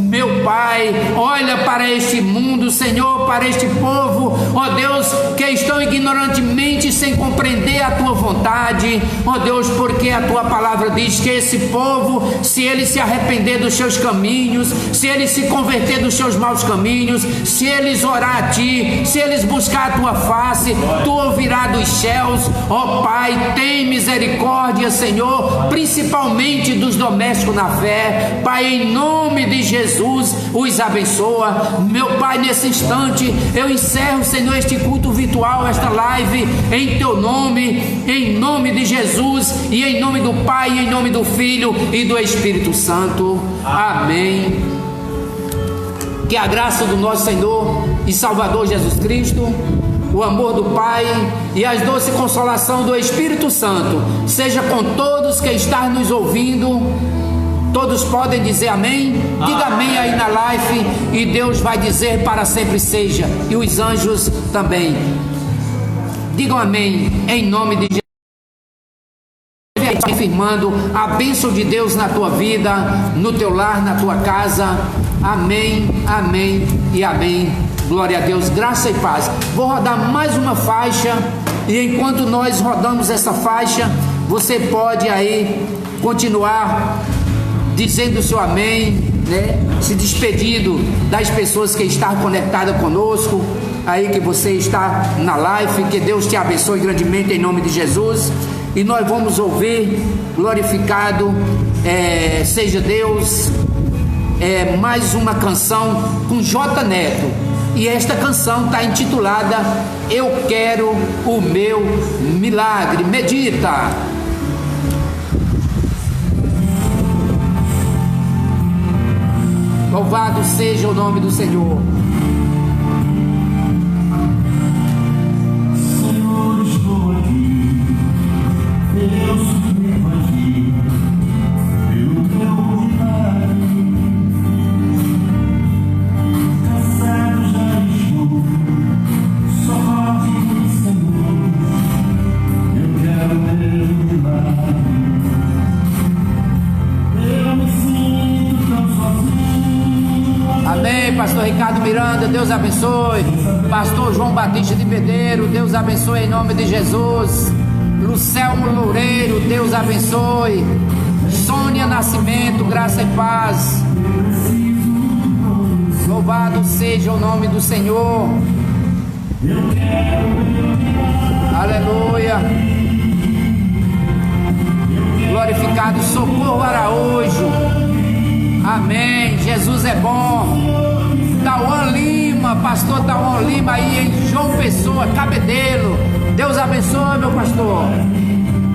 Meu Pai, olha para este mundo, Senhor, para este povo, ó Deus, que estão ignorantemente sem compreender a Tua vontade, ó Deus, porque a Tua palavra diz que esse povo, se ele se arrepender dos seus caminhos, se ele se converter dos seus maus caminhos, se eles orar a Ti, se eles buscar a Tua face, Tu ouvirás dos céus. Ó Pai, tem misericórdia, Senhor, principalmente dos domésticos na fé. Pai, em nome de Jesus, os abençoa. Meu Pai, nesse instante eu encerro, Senhor, este culto virtual, esta live, em Teu nome, em nome de Jesus, e em nome do Pai, em nome do Filho e do Espírito Santo. Amém. Que a graça do nosso Senhor e Salvador Jesus Cristo, o amor do Pai e a doce consolação do Espírito Santo seja com todos que estão nos ouvindo. Todos podem dizer amém? Diga amém aí na live, e Deus vai dizer para sempre seja, e os anjos também. Digam amém em nome de Jesus, afirmando a bênção de Deus na tua vida, no teu lar, na tua casa. Amém, amém e amém. Glória a Deus, graça e paz. Vou rodar mais uma faixa, e enquanto nós rodamos essa faixa, você pode aí continuar dizendo o seu amém, né? Se despedindo das pessoas que estão conectadas conosco, aí que você está na live. Que Deus te abençoe grandemente em nome de Jesus. E nós vamos ouvir, glorificado seja Deus, mais uma canção com J Neto, e esta canção está intitulada Eu Quero o Meu Milagre. Medita. Louvado seja o nome do Senhor. Senhor, estou aqui, eu supremo aqui, eu quero um milagre. Cansado já estou, só falta o Senhor, eu quero meu milagre. Eu me sinto tão sozinho. Amém, pastor Ricardo Miranda, Deus abençoe. Pastor João Batista de Pedreiro, Deus abençoe em nome de Jesus. Lucelmo Loureiro, Deus abençoe. Sônia Nascimento, graça e paz. Louvado seja o nome do Senhor. Aleluia. Glorificado Socorro Araújo. Amém, Jesus é bom. Tauan Lima, pastor Tauan Lima aí em João Pessoa, Cabedelo. Deus abençoe, meu pastor.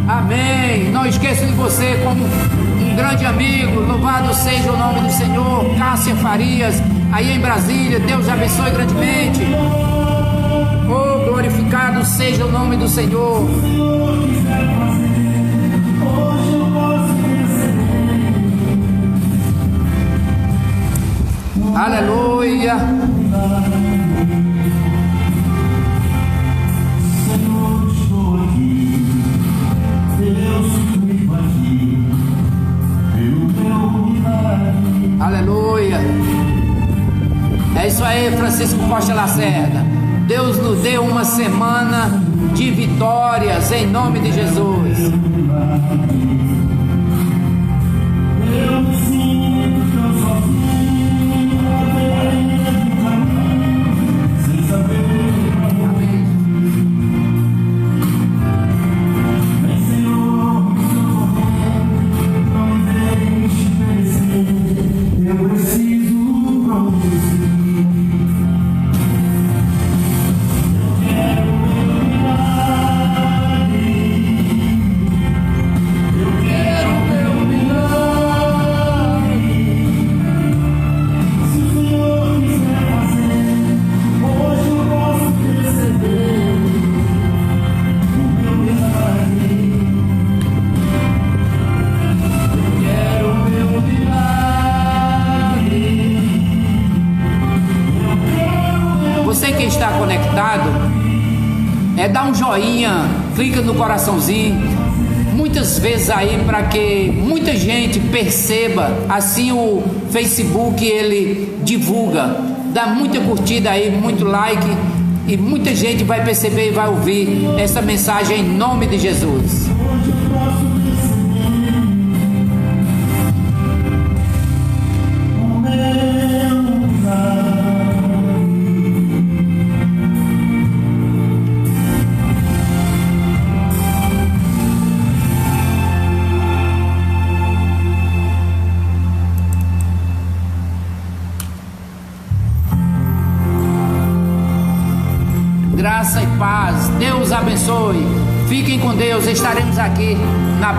Amém. Não esqueça de você como um grande amigo. Louvado seja o nome do Senhor. Cássia Farias, aí em Brasília. Deus abençoe grandemente. Oh, glorificado seja o nome do Senhor. Aleluia. Senhor, estou aqui, eu supremo aqui, eu quero Francisco Costa Lacerda. Deus nos dê uma semana de vitórias em nome de Jesus. Eu me sinto tão sozinho, sem saber Amém. Vem, Senhor, não me deixe perecer. Eu preciso produzir. Eu quero meu milagre. Eu quero meu milagre. Se o Senhor quiser fazer, hoje eu posso perceber o meu milagre. Eu quero meu milagre. Eu quero meu Você que está conectado, dá um joinha, clica no coraçãozinho, muitas vezes aí para que muita gente perceba, assim o Facebook ele divulga, dá muita curtida aí, muito like e muita gente vai perceber e vai ouvir essa mensagem em nome de Jesus. hoje eu posso perceber o meu milagre. Graça e paz, Deus abençoe, fiquem com Deus, estaremos aqui na